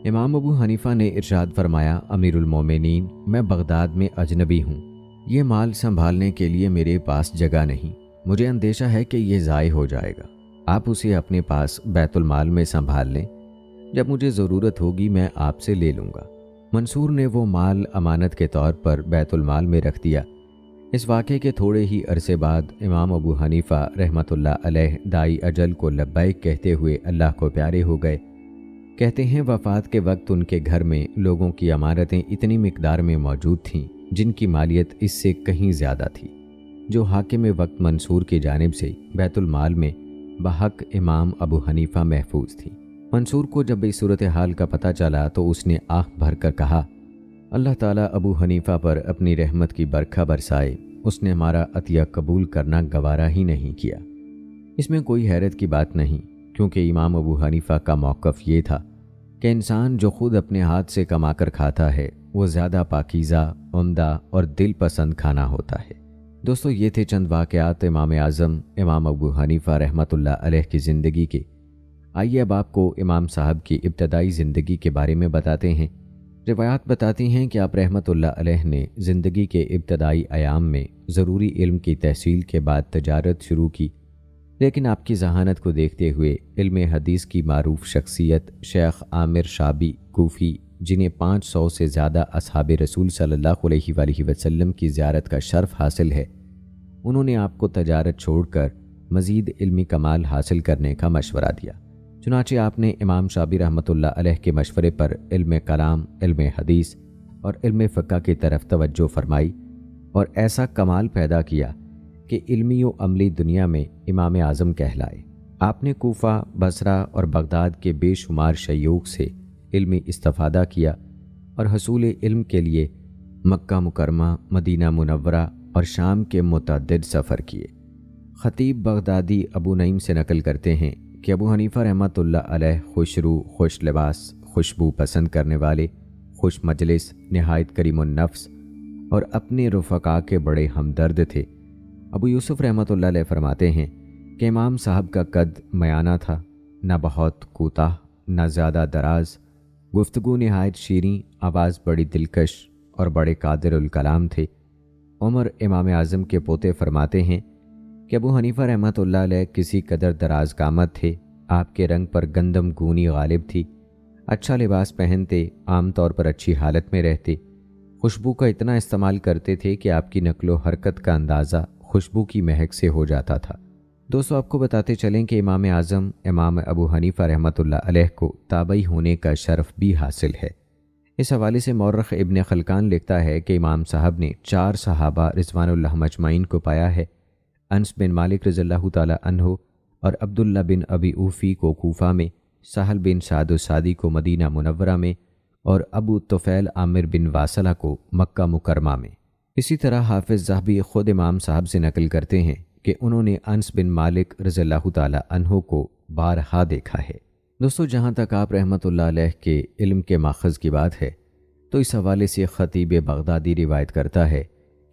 امام ابو حنیفہ نے ارشاد فرمایا، امیر المومنین، میں بغداد میں اجنبی ہوں، یہ مال سنبھالنے کے لیے میرے پاس جگہ نہیں، مجھے اندیشہ ہے کہ یہ ضائع ہو جائے گا، آپ اسے اپنے پاس بیت المال میں سنبھال لیں، جب مجھے ضرورت ہوگی میں آپ سے لے لوں گا۔ منصور نے وہ مال امانت کے طور پر بیت المال میں رکھ دیا۔ اس واقعے کے تھوڑے ہی عرصے بعد امام ابو حنیفہ رحمۃ اللہ علیہ دائی اجل کو لبیک کہتے ہوئے اللہ کو پیارے ہو گئے۔ کہتے ہیں وفات کے وقت ان کے گھر میں لوگوں کی امانتیں اتنی مقدار میں موجود تھیں جن کی مالیت اس سے کہیں زیادہ تھی، جو حاکم وقت منصور کی جانب سے بیت المال میں بحق امام ابو حنیفہ محفوظ تھی۔ منصور کو جب اس صورتحال کا پتہ چلا تو اس نے آہ بھر کر کہا، اللہ تعالیٰ ابو حنیفہ پر اپنی رحمت کی برکھا برسائے، اس نے ہمارا عطیہ قبول کرنا گوارا ہی نہیں کیا۔ اس میں کوئی حیرت کی بات نہیں، کیونکہ امام ابو حنیفہ کا موقف یہ تھا کہ انسان جو خود اپنے ہاتھ سے کما کر کھاتا ہے وہ زیادہ پاکیزہ، عمدہ اور دل پسند کھانا ہوتا ہے۔ دوستو یہ تھے چند واقعات امام اعظم امام ابو حنیفہ رحمۃ اللہ علیہ کی زندگی کے۔ آئیے اب آپ کو امام صاحب کی ابتدائی زندگی کے بارے میں بتاتے ہیں۔ روایات بتاتی ہیں کہ آپ رحمۃ اللہ علیہ نے زندگی کے ابتدائی ایام میں ضروری علم کی تحصیل کے بعد تجارت شروع کی، لیکن آپ کی ذہانت کو دیکھتے ہوئے علم حدیث کی معروف شخصیت شیخ عامر شابی کوفی، جنہیں 500 سے زیادہ اصحاب رسول صلی اللہ علیہ وآلہ وسلم کی زیارت کا شرف حاصل ہے، انہوں نے آپ کو تجارت چھوڑ کر مزید علمی کمال حاصل کرنے کا مشورہ دیا۔ چنانچہ آپ نے امام شابی رحمۃ اللہ علیہ کے مشورے پر علم کلام، علم حدیث اور علم فقہ کی طرف توجہ فرمائی اور ایسا کمال پیدا کیا کہ علمی و عملی دنیا میں امام اعظم کہلائے۔ آپ نے کوفہ، بصرہ اور بغداد کے بے شمار شیوخ سے علمی استفادہ کیا اور حصول علم کے لیے مکہ مکرمہ، مدینہ منورہ اور شام کے متعدد سفر کیے۔ خطیب بغدادی ابو نعیم سے نقل کرتے ہیں کہ ابو حنیفہ رحمۃ اللہ علیہ خوش روح، خوش لباس، خوشبو پسند کرنے والے، خوش مجلس، نہایت کریم النفس اور اپنے رفقا کے بڑے ہمدرد تھے۔ ابو یوسف رحمۃ اللہ علیہ فرماتے ہیں کہ امام صاحب کا قد میانہ تھا، نہ بہت کوتاہ نہ زیادہ دراز، گفتگو نہایت شیریں، آواز بڑی دلکش اور بڑے قادر الکلام تھے۔ عمر امام اعظم کے پوتے فرماتے ہیں کہ ابو حنیفہ رحمۃ اللہ علیہ کسی قدر دراز قامت تھے۔ آپ کے رنگ پر گندم گونی غالب تھی، اچھا لباس پہنتے، عام طور پر اچھی حالت میں رہتے، خوشبو کا اتنا استعمال کرتے تھے کہ آپ کی نقل و حرکت کا اندازہ خوشبو کی مہک سے ہو جاتا تھا۔ دوستو، آپ کو بتاتے چلیں کہ امام اعظم امام ابو حنیفہ رحمۃ اللہ علیہ کو تابعی ہونے کا شرف بھی حاصل ہے۔ اس حوالے سے مورخ ابن خلکان لکھتا ہے کہ امام صاحب نے 4 صحابہ رضوان اللہ مجمعین کو پایا ہے۔ انس بن مالک رضی اللہ تعالی عنہ اور عبداللہ بن ابی اوفی کو کوفہ میں، سہل بن سعد السعدی کو مدینہ منورہ میں اور ابو طفیل عامر بن واصلہ کو مکہ مکرمہ میں۔ اسی طرح حافظ ذہبی خود امام صاحب سے نقل کرتے ہیں کہ انہوں نے انس بن مالک رضی اللہ تعالی عنہ کو بارہا دیکھا ہے۔ دوستو، جہاں تک آپ رحمۃ اللہ علیہ کے علم کے ماخذ کی بات ہے تو اس حوالے سے خطیب بغدادی روایت کرتا ہے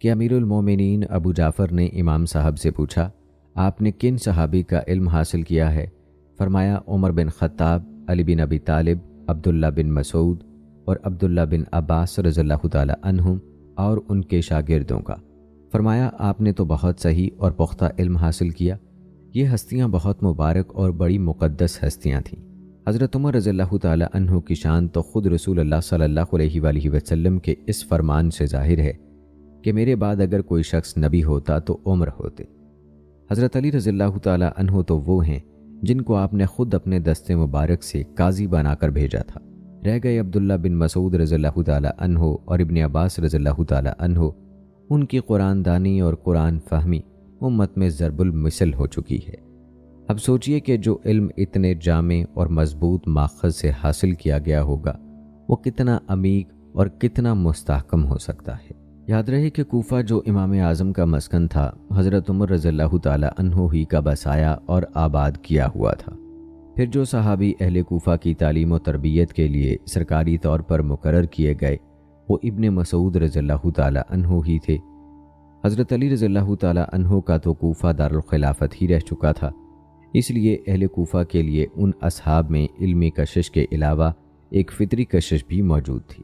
کہ امیر المومنین ابو جعفر نے امام صاحب سے پوچھا، آپ نے کن صحابی کا علم حاصل کیا ہے؟ فرمایا، عمر بن خطاب، علی بن ابی طالب، عبداللہ بن مسعود اور عبداللہ بن عباس رضی اللہ تعالی عنہم اور ان کے شاگردوں کا۔ فرمایا، آپ نے تو بہت صحیح اور پختہ علم حاصل کیا۔ یہ ہستیاں بہت مبارک اور بڑی مقدس ہستیاں تھیں۔ حضرت عمر رضی اللہ تعالی عنہ کی شان تو خود رسول اللہ صلی اللہ علیہ وآلہ وسلم کے اس فرمان سے ظاہر ہے کہ میرے بعد اگر کوئی شخص نبی ہوتا تو عمر ہوتے۔ حضرت علی رضی اللہ تعالی عنہ تو وہ ہیں جن کو آپ نے خود اپنے دست مبارک سے قاضی بنا کر بھیجا تھا۔ رہ گئے عبداللہ بن مسعود رضی اللہ تعالی عنہ اور ابن عباس رضی اللہ تعالی عنہ، ان کی قرآن دانی اور قرآن فہمی امت میں ضرب المثل ہو چکی ہے۔ اب سوچئے کہ جو علم اتنے جامع اور مضبوط ماخذ سے حاصل کیا گیا ہوگا وہ کتنا عمیق اور کتنا مستحکم ہو سکتا ہے۔ یاد رہے کہ کوفہ جو امام اعظم کا مسکن تھا، حضرت عمر رضی اللہ تعالی عنہ ہی کا بسایا اور آباد کیا ہوا تھا۔ پھر جو صحابی اہل کوفہ کی تعلیم و تربیت کے لیے سرکاری طور پر مقرر کیے گئے وہ ابن مسعود رضی اللہ تعالی عنہ ہی تھے۔ حضرت علی رضی اللہ تعالی عنہ کا تو کوفہ دارالخلافت ہی رہ چکا تھا، اس لیے اہل کوفہ کے لیے ان اصحاب میں علمی کشش کے علاوہ ایک فطری کشش بھی موجود تھی۔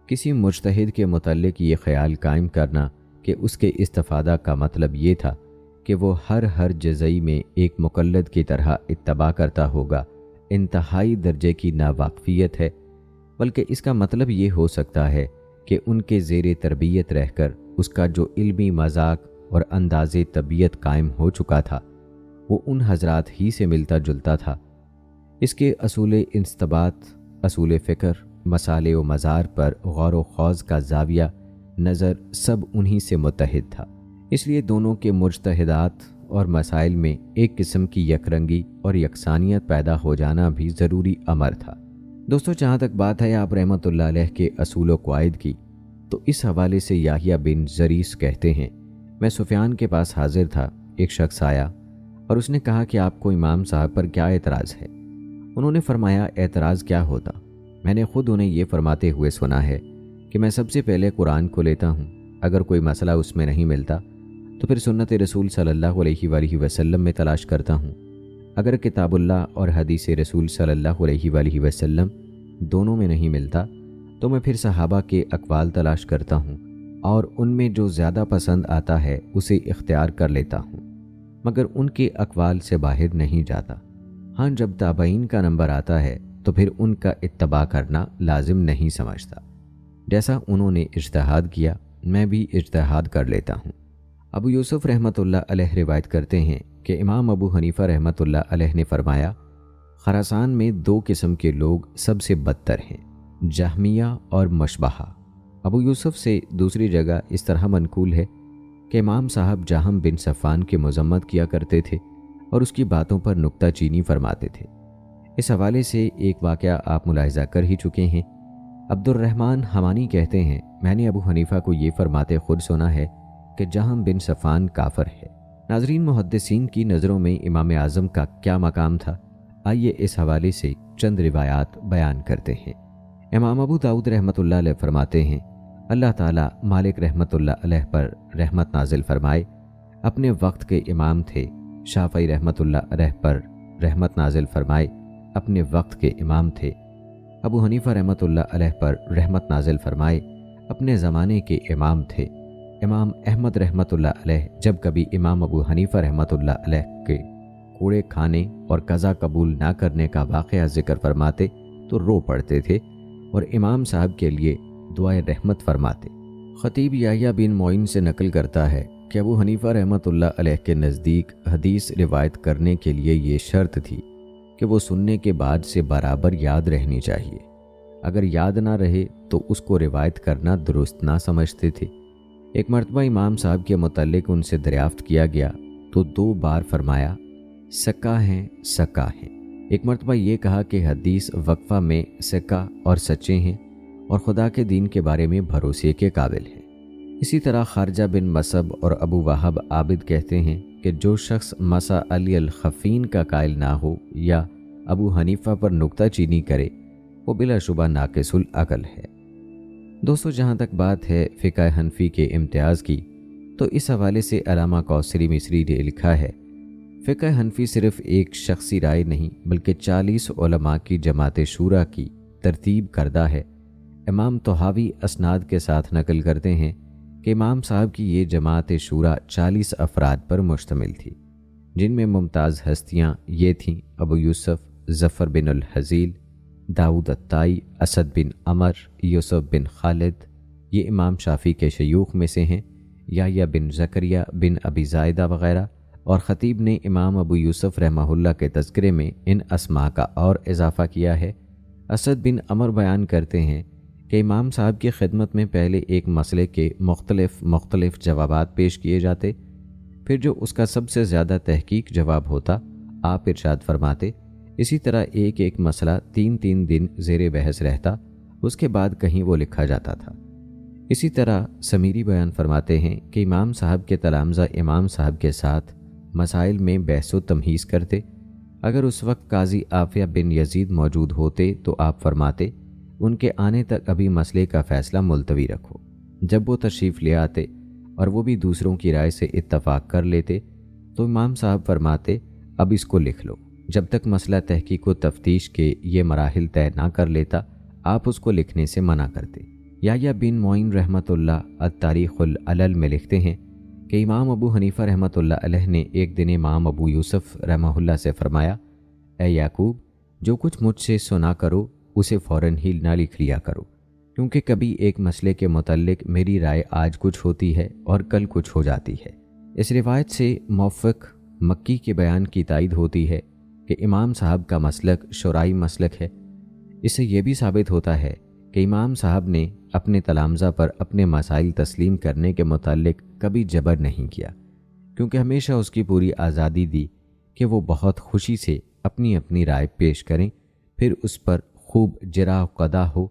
کسی مجتہد کے متعلق یہ خیال قائم کرنا کہ اس کے استفادہ کا مطلب یہ تھا کہ وہ ہر جزئی میں ایک مقلد کی طرح اتباع کرتا ہوگا، انتہائی درجے کی ناواقفیت ہے، بلکہ اس کا مطلب یہ ہو سکتا ہے کہ ان کے زیر تربیت رہ کر اس کا جو علمی مذاق اور انداز طبیعت قائم ہو چکا تھا وہ ان حضرات ہی سے ملتا جلتا تھا۔ اس کے اصول انضباط، اصول فکر، مسالے و مزار پر غور و خوض کا زاویہ نظر سب انہی سے متحد تھا، اس لیے دونوں کے مجتہدات اور مسائل میں ایک قسم کی یکرنگی اور یکسانیت پیدا ہو جانا بھی ضروری امر تھا۔ دوستو، جہاں تک بات ہے آپ رحمۃ اللہ علیہ کے اصول و قواعد کی، تو اس حوالے سے یحییٰ بن زریس کہتے ہیں، میں سفیان کے پاس حاضر تھا، ایک شخص آیا اور اس نے کہا کہ آپ کو امام صاحب پر کیا اعتراض ہے؟ انہوں نے فرمایا، اعتراض کیا ہوتا؟ میں نے خود انہیں یہ فرماتے ہوئے سنا ہے کہ میں سب سے پہلے قرآن کو لیتا ہوں، اگر کوئی مسئلہ اس میں نہیں ملتا تو پھر سنت رسول صلی اللہ علیہ وآلہ وسلم میں تلاش کرتا ہوں، اگر کتاب اللہ اور حدیث رسول صلی اللہ علیہ وآلہ وسلم دونوں میں نہیں ملتا تو میں پھر صحابہ کے اقوال تلاش کرتا ہوں اور ان میں جو زیادہ پسند آتا ہے اسے اختیار کر لیتا ہوں، مگر ان کے اقوال سے باہر نہیں جاتا۔ ہاں، جب تابعین کا نمبر آتا ہے تو پھر ان کا اتباع کرنا لازم نہیں سمجھتا۔ جیسا انہوں نے اجتہاد کیا میں بھی اجتہاد کر لیتا ہوں۔ ابو یوسف رحمۃ اللہ علیہ روایت کرتے ہیں کہ امام ابو حنیفہ رحمۃ اللہ علیہ نے فرمایا، خراسان میں 2 قسم کے لوگ سب سے بدتر ہیں، جہمیہ اور مشبہہ۔ ابو یوسف سے دوسری جگہ اس طرح منقول ہے کہ امام صاحب جہم بن صفان کی مذمت کیا کرتے تھے اور اس کی باتوں پر نکتہ چینی فرماتے تھے۔ اس حوالے سے ایک واقعہ آپ ملاحظہ کر ہی چکے ہیں۔ عبد الرحمن حمانی کہتے ہیں، میں نے ابو حنیفہ کو یہ فرماتے خود سنا ہے کہ جہم بن صفان کافر ہے۔ ناظرین، محدثین کی نظروں میں امام اعظم کا کیا مقام تھا؟ آئیے اس حوالے سے چند روایات بیان کرتے ہیں۔ امام ابو داؤد رحمۃ اللہ علیہ فرماتے ہیں، اللہ تعالیٰ مالک رحمۃ اللہ علیہ پر رحمت نازل فرمائے، اپنے وقت کے امام تھے۔ شافعی رحمۃ اللہ علیہ پر رحمت نازل فرمائے اپنے وقت کے امام تھے۔ ابو حنیفہ رحمۃ اللہ علیہ پر رحمت نازل فرمائے اپنے زمانے کے امام تھے۔ امام احمد رحمۃ اللہ علیہ جب کبھی امام ابو حنیفہ رحمۃ اللہ علیہ کے کوڑے کھانے اور قضا قبول نہ کرنے کا واقعہ ذکر فرماتے تو رو پڑتے تھے اور امام صاحب کے لیے دعائے رحمت فرماتے۔ خطیب یحییٰ بن معین سے نقل کرتا ہے کہ ابو حنیفہ رحمۃ اللہ علیہ کے نزدیک حدیث روایت کرنے کے لیے یہ شرط تھی کہ وہ سننے کے بعد سے برابر یاد رہنی چاہیے۔ اگر یاد نہ رہے تو اس کو روایت کرنا درست نہ سمجھتے تھے۔ ایک مرتبہ امام صاحب کے متعلق ان سے دریافت کیا گیا تو 2 بار فرمایا سکا ہیں سکا ہیں۔ ایک مرتبہ یہ کہا کہ حدیث وقفہ میں سکا اور سچے ہیں اور خدا کے دین کے بارے میں بھروسے کے قابل ہیں۔ اسی طرح خارجہ بن مصعب اور ابو وہب عابد کہتے ہیں کہ جو شخص مسا علی الخفین کا قائل نہ ہو یا ابو حنیفہ پر نکتہ چینی کرے وہ بلا شبہ ناقص العقل ہے۔ دوستو، جہاں تک بات ہے فقہ حنفی کے امتیاز کی تو اس حوالے سے علامہ کوثری مصری نے لکھا ہے فقہ حنفی صرف ایک شخصی رائے نہیں بلکہ 40 علماء کی جماعت شورا کی ترتیب کردہ ہے۔ امام طحاوی اسناد کے ساتھ نقل کرتے ہیں کہ امام صاحب کی یہ جماعت شورا 40 افراد پر مشتمل تھی، جن میں ممتاز ہستیاں یہ تھیں ابو یوسف، ظفر بن الحزیل، داؤد الطائی، اسد بن عمر، یوسف بن خالد۔ یہ امام شافعی کے شیوخ میں سے ہیں، یحییٰ بن زکریا بن ابی زائدہ وغیرہ، اور خطیب نے امام ابو یوسف رحمہ اللہ کے تذکرے میں ان اسماء کا اور اضافہ کیا ہے۔ اسد بن عمر بیان کرتے ہیں کہ امام صاحب کی خدمت میں پہلے ایک مسئلے کے مختلف جوابات پیش کیے جاتے، پھر جو اس کا سب سے زیادہ تحقیق جواب ہوتا آپ ارشاد فرماتے۔ اسی طرح ایک مسئلہ 3 دن زیر بحث رہتا، اس کے بعد کہیں وہ لکھا جاتا تھا۔ اسی طرح سمیری بیان فرماتے ہیں کہ امام صاحب کے تلامذہ امام صاحب کے ساتھ مسائل میں بحث و تمہیز کرتے۔ اگر اس وقت قاضی عافیہ بن یزید موجود ہوتے تو آپ فرماتے ان کے آنے تک ابھی مسئلے کا فیصلہ ملتوی رکھو۔ جب وہ تشریف لے آتے اور وہ بھی دوسروں کی رائے سے اتفاق کر لیتے تو امام صاحب فرماتے اب اس کو لکھ لو۔ جب تک مسئلہ تحقیق و تفتیش کے یہ مراحل طے نہ کر لیتا آپ اس کو لکھنے سے منع کرتے۔ یحییٰ بن معین رحمۃ اللہ التاریخ العلل میں لکھتے ہیں کہ امام ابو حنیفہ رحمۃ اللہ علیہ نے ایک دن امام ابو یوسف رحمہ اللہ سے فرمایا، اے یعقوب، جو کچھ مجھ سے سنا کرو اسے فوراً ہی نہ لکھ لیا کرو، کیونکہ کبھی ایک مسئلے کے متعلق میری رائے آج کچھ ہوتی ہے اور کل کچھ ہو جاتی ہے۔ اس روایت سے موفق مکی کے بیان کی تائید ہوتی ہے کہ امام صاحب کا مسلک شورائی مسلک ہے۔ اس سے یہ بھی ثابت ہوتا ہے کہ امام صاحب نے اپنے تلامذہ پر اپنے مسائل تسلیم کرنے کے متعلق کبھی جبر نہیں کیا، کیونکہ ہمیشہ اس کی پوری آزادی دی کہ وہ بہت خوشی سے اپنی رائے پیش کریں، پھر اس پر خوب جرا و قدا ہو،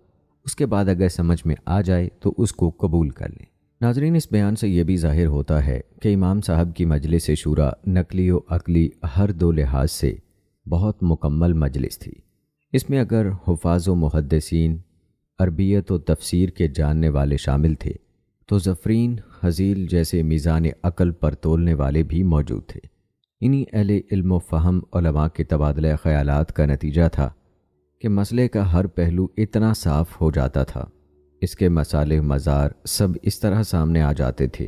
اس کے بعد اگر سمجھ میں آ جائے تو اس کو قبول کر لیں۔ ناظرین، اس بیان سے یہ بھی ظاہر ہوتا ہے کہ امام صاحب کی مجلس شورا نقلی و عقلی ہر 2 لحاظ سے بہت مکمل مجلس تھی۔ اس میں اگر حفاظ و محدثین، عربیت و تفسیر کے جاننے والے شامل تھے تو ظفرین، حزیل جیسے میزان عقل پر تولنے والے بھی موجود تھے۔ انہی اہل علم و فہم علماء کے تبادلہ خیالات کا نتیجہ تھا کہ مسئلے کا ہر پہلو اتنا صاف ہو جاتا تھا، اس کے مصالح مزار سب اس طرح سامنے آ جاتے تھے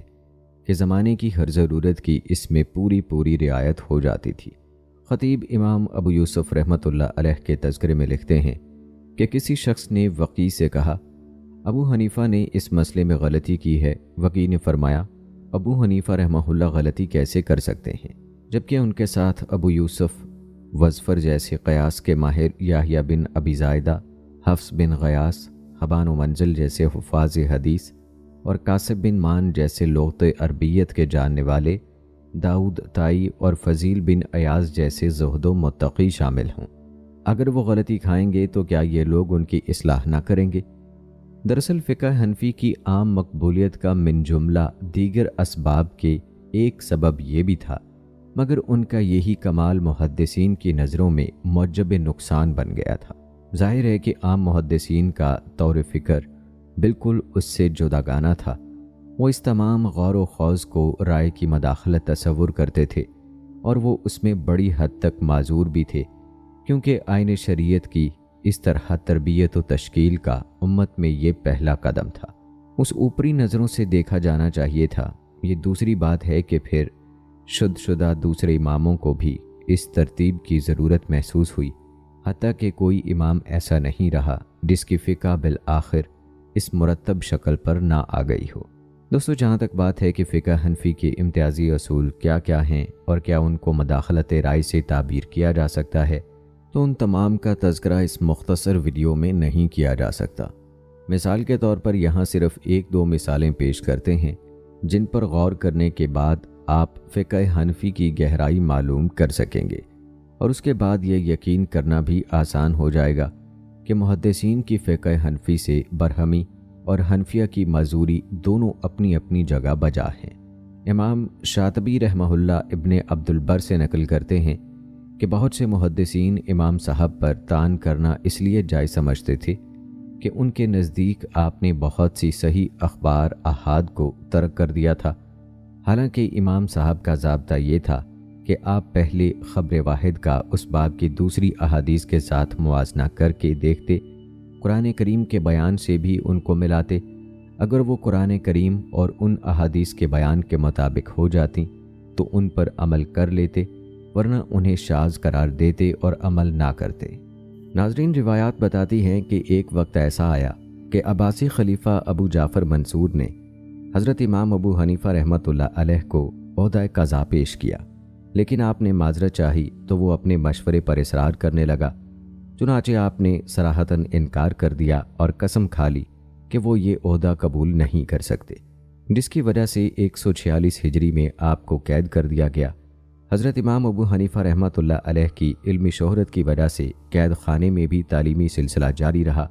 کہ زمانے کی ہر ضرورت کی اس میں پوری رعایت ہو جاتی تھی۔ خطیب امام ابو یوسف رحمۃ اللہ علیہ کے تذکرے میں لکھتے ہیں کہ کسی شخص نے وقی سے کہا، ابو حنیفہ نے اس مسئلے میں غلطی کی ہے۔ وقی نے فرمایا، ابو حنیفہ رحمہ اللہ غلطی کیسے کر سکتے ہیں، جبکہ ان کے ساتھ ابو یوسف، وظفر جیسے قیاس کے ماہر یحییٰ بن ابی زائدہ، حفص بن غیاث، حبان و منزل جیسے حفاظ حدیث اور قاسب بن مان جیسے لغت عربیت کے جاننے والے، داؤد طائی اور فضیل بن ایاز جیسے زہد و متقی شامل ہوں۔ اگر وہ غلطی کھائیں گے تو کیا یہ لوگ ان کی اصلاح نہ کریں گے؟ دراصل فقہ حنفی کی عام مقبولیت کا من جملہ دیگر اسباب کے ایک سبب یہ بھی تھا، مگر ان کا یہی کمال محدثین کی نظروں میں موجب نقصان بن گیا تھا۔ ظاہر ہے کہ عام محدثین کا طور فکر بالکل اس سے جداگانہ تھا۔ وہ اس تمام غور و خوض کو رائے کی مداخلت تصور کرتے تھے اور وہ اس میں بڑی حد تک معذور بھی تھے، کیونکہ آئین شریعت کی اس طرح تربیت و تشکیل کا امت میں یہ پہلا قدم تھا۔ اس اوپری نظروں سے دیکھا جانا چاہیے تھا۔ یہ دوسری بات ہے کہ پھر شدہ دوسرے اماموں کو بھی اس ترتیب کی ضرورت محسوس ہوئی، حتیٰ کہ کوئی امام ایسا نہیں رہا جس کی فقہ بالآخر اس مرتب شکل پر نہ آ گئی ہو۔ دوستو، جہاں تک بات ہے کہ فقہ حنفی کے امتیازی اصول کیا کیا ہیں اور کیا ان کو مداخلت رائے سے تعبیر کیا جا سکتا ہے، تو ان تمام کا تذکرہ اس مختصر ویڈیو میں نہیں کیا جا سکتا۔ مثال کے طور پر یہاں صرف ایک دو مثالیں پیش کرتے ہیں جن پر غور کرنے کے بعد آپ فقہ حنفی کی گہرائی معلوم کر سکیں گے، اور اس کے بعد یہ یقین کرنا بھی آسان ہو جائے گا کہ محدثین کی فقہ حنفی سے برہمی اور حنفیہ کی معذوری دونوں اپنی اپنی جگہ بجا ہیں۔ امام شاطبی رحمہ اللہ ابن عبد البر سے نقل کرتے ہیں کہ بہت سے محدثین امام صاحب پر طعن کرنا اس لیے جائز سمجھتے تھے کہ ان کے نزدیک آپ نے بہت سی صحیح اخبار احاد کو ترک کر دیا تھا، حالانکہ امام صاحب کا ضابطہ یہ تھا کہ آپ پہلے خبر واحد کا اس باب کی دوسری احادیث کے ساتھ موازنہ کر کے دیکھتے، قرآن کریم کے بیان سے بھی ان کو ملاتے۔ اگر وہ قرآن کریم اور ان احادیث کے بیان کے مطابق ہو جاتی تو ان پر عمل کر لیتے، ورنہ انہیں شاذ قرار دیتے اور عمل نہ کرتے۔ ناظرین، روایات بتاتی ہیں کہ ایک وقت ایسا آیا کہ عباسی خلیفہ ابو جعفر منصور نے حضرت امام ابو حنیفہ رحمۃ اللہ علیہ کو عہدہ قضا پیش کیا، لیکن آپ نے معذرت چاہی تو وہ اپنے مشورے پر اصرار کرنے لگا۔ چنانچہ آپ نے صراحتاً انکار کر دیا اور قسم کھا لی کہ وہ یہ عہدہ قبول نہیں کر سکتے، جس کی وجہ سے 146 ہجری میں آپ کو قید کر دیا گیا۔ حضرت امام ابو حنیفہ رحمۃ اللہ علیہ کی علمی شہرت کی وجہ سے قید خانے میں بھی تعلیمی سلسلہ جاری رہا،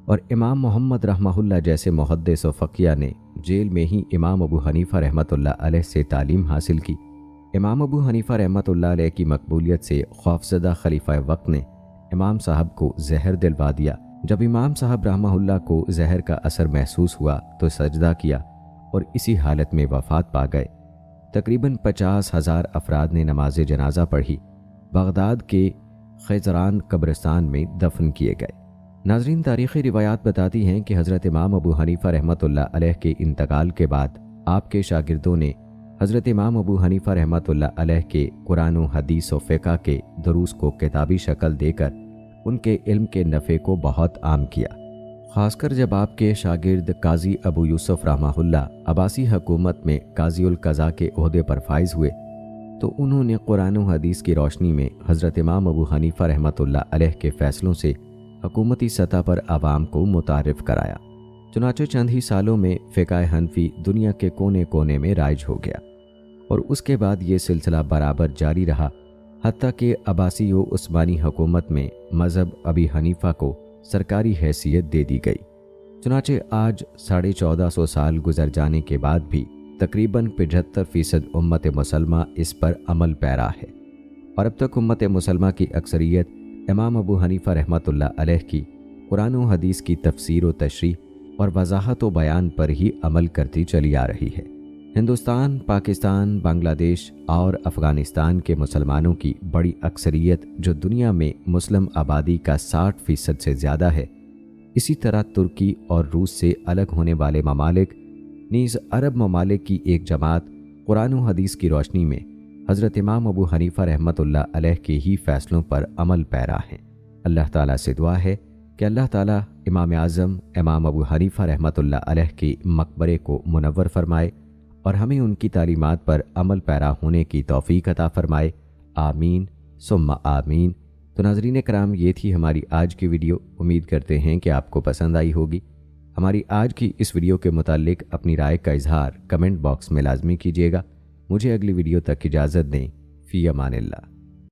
اور امام محمد رحمہ اللہ جیسے محدث و فقیہ نے جیل میں ہی امام ابو حنیفہ رحمۃ اللہ علیہ سے تعلیم حاصل کی۔ امام ابو حنیفہ رحمۃ اللہ علیہ کی مقبولیت سے خوفزدہ خلیفہ وقت نے امام صاحب کو زہر دلوا دیا۔ جب امام صاحب رحمہ اللہ کو زہر کا اثر محسوس ہوا تو سجدہ کیا اور اسی حالت میں وفات پا گئے۔ تقریباً 50,000 افراد نے نماز جنازہ پڑھی، بغداد کے خیزران قبرستان میں دفن کیے گئے۔ ناظرین، تاریخی روایات بتاتی ہیں کہ حضرت امام ابو حنیفہ رحمۃ اللہ علیہ کے انتقال کے بعد آپ کے شاگردوں نے حضرت امام ابو حنیفہ رحمۃ اللہ علیہ کے قرآن و حدیث و فقہ کے دروس کو کتابی شکل دے کر ان کے علم کے نفع کو بہت عام کیا، خاص کر جب آپ کے شاگرد قاضی ابو یوسف رحمہ اللہ عباسی حکومت میں قاضی القضاء کے عہدے پر فائز ہوئے تو انہوں نے قرآن و حدیث کی روشنی میں حضرت امام ابو حنیفہ رحمۃ اللہ علیہ کے فیصلوں سے حکومتی سطح پر عوام کو متعارف کرایا۔ چنانچہ چند ہی سالوں میں فقہ حنفی دنیا کے کونے کونے میں رائج ہو گیا، اور اس کے بعد یہ سلسلہ برابر جاری رہا، حتیٰ کہ عباسی و عثمانی حکومت میں مذہب ابی حنیفہ کو سرکاری حیثیت دے دی گئی۔ چنانچہ آج 1450 سال گزر جانے کے بعد بھی تقریباً 75% امت مسلمہ اس پر عمل پیرا ہے، اور اب تک امت مسلمہ کی اکثریت امام ابو حنیفہ رحمۃ اللہ علیہ کی قرآن و حدیث کی تفسیر و تشریح اور وضاحت و بیان پر ہی عمل کرتی چلی آ رہی ہے۔ ہندوستان، پاکستان، بنگلہ دیش اور افغانستان کے مسلمانوں کی بڑی اکثریت جو دنیا میں مسلم آبادی کا 60% سے زیادہ ہے، اسی طرح ترکی اور روس سے الگ ہونے والے ممالک نیز عرب ممالک کی ایک جماعت قرآن و حدیث کی روشنی میں حضرت امام ابو حنیفہ رحمۃ اللہ علیہ کے ہی فیصلوں پر عمل پیرا ہیں۔ اللہ تعالیٰ سے دعا ہے کہ اللہ تعالیٰ امام اعظم امام ابو حنیفہ رحمۃ اللہ علیہ کے مقبرے کو منور فرمائے اور ہمیں ان کی تعلیمات پر عمل پیرا ہونے کی توفیق عطا فرمائے، آمین ثم آمین۔ تو ناظرین کرام، یہ تھی ہماری آج کی ویڈیو۔ امید کرتے ہیں کہ آپ کو پسند آئی ہوگی۔ ہماری آج کی اس ویڈیو کے متعلق اپنی رائے کا اظہار کمنٹ باکس میں لازمی کیجیے گا۔ مجھے اگلی ویڈیو تک اجازت دیں۔ فی امان اللہ۔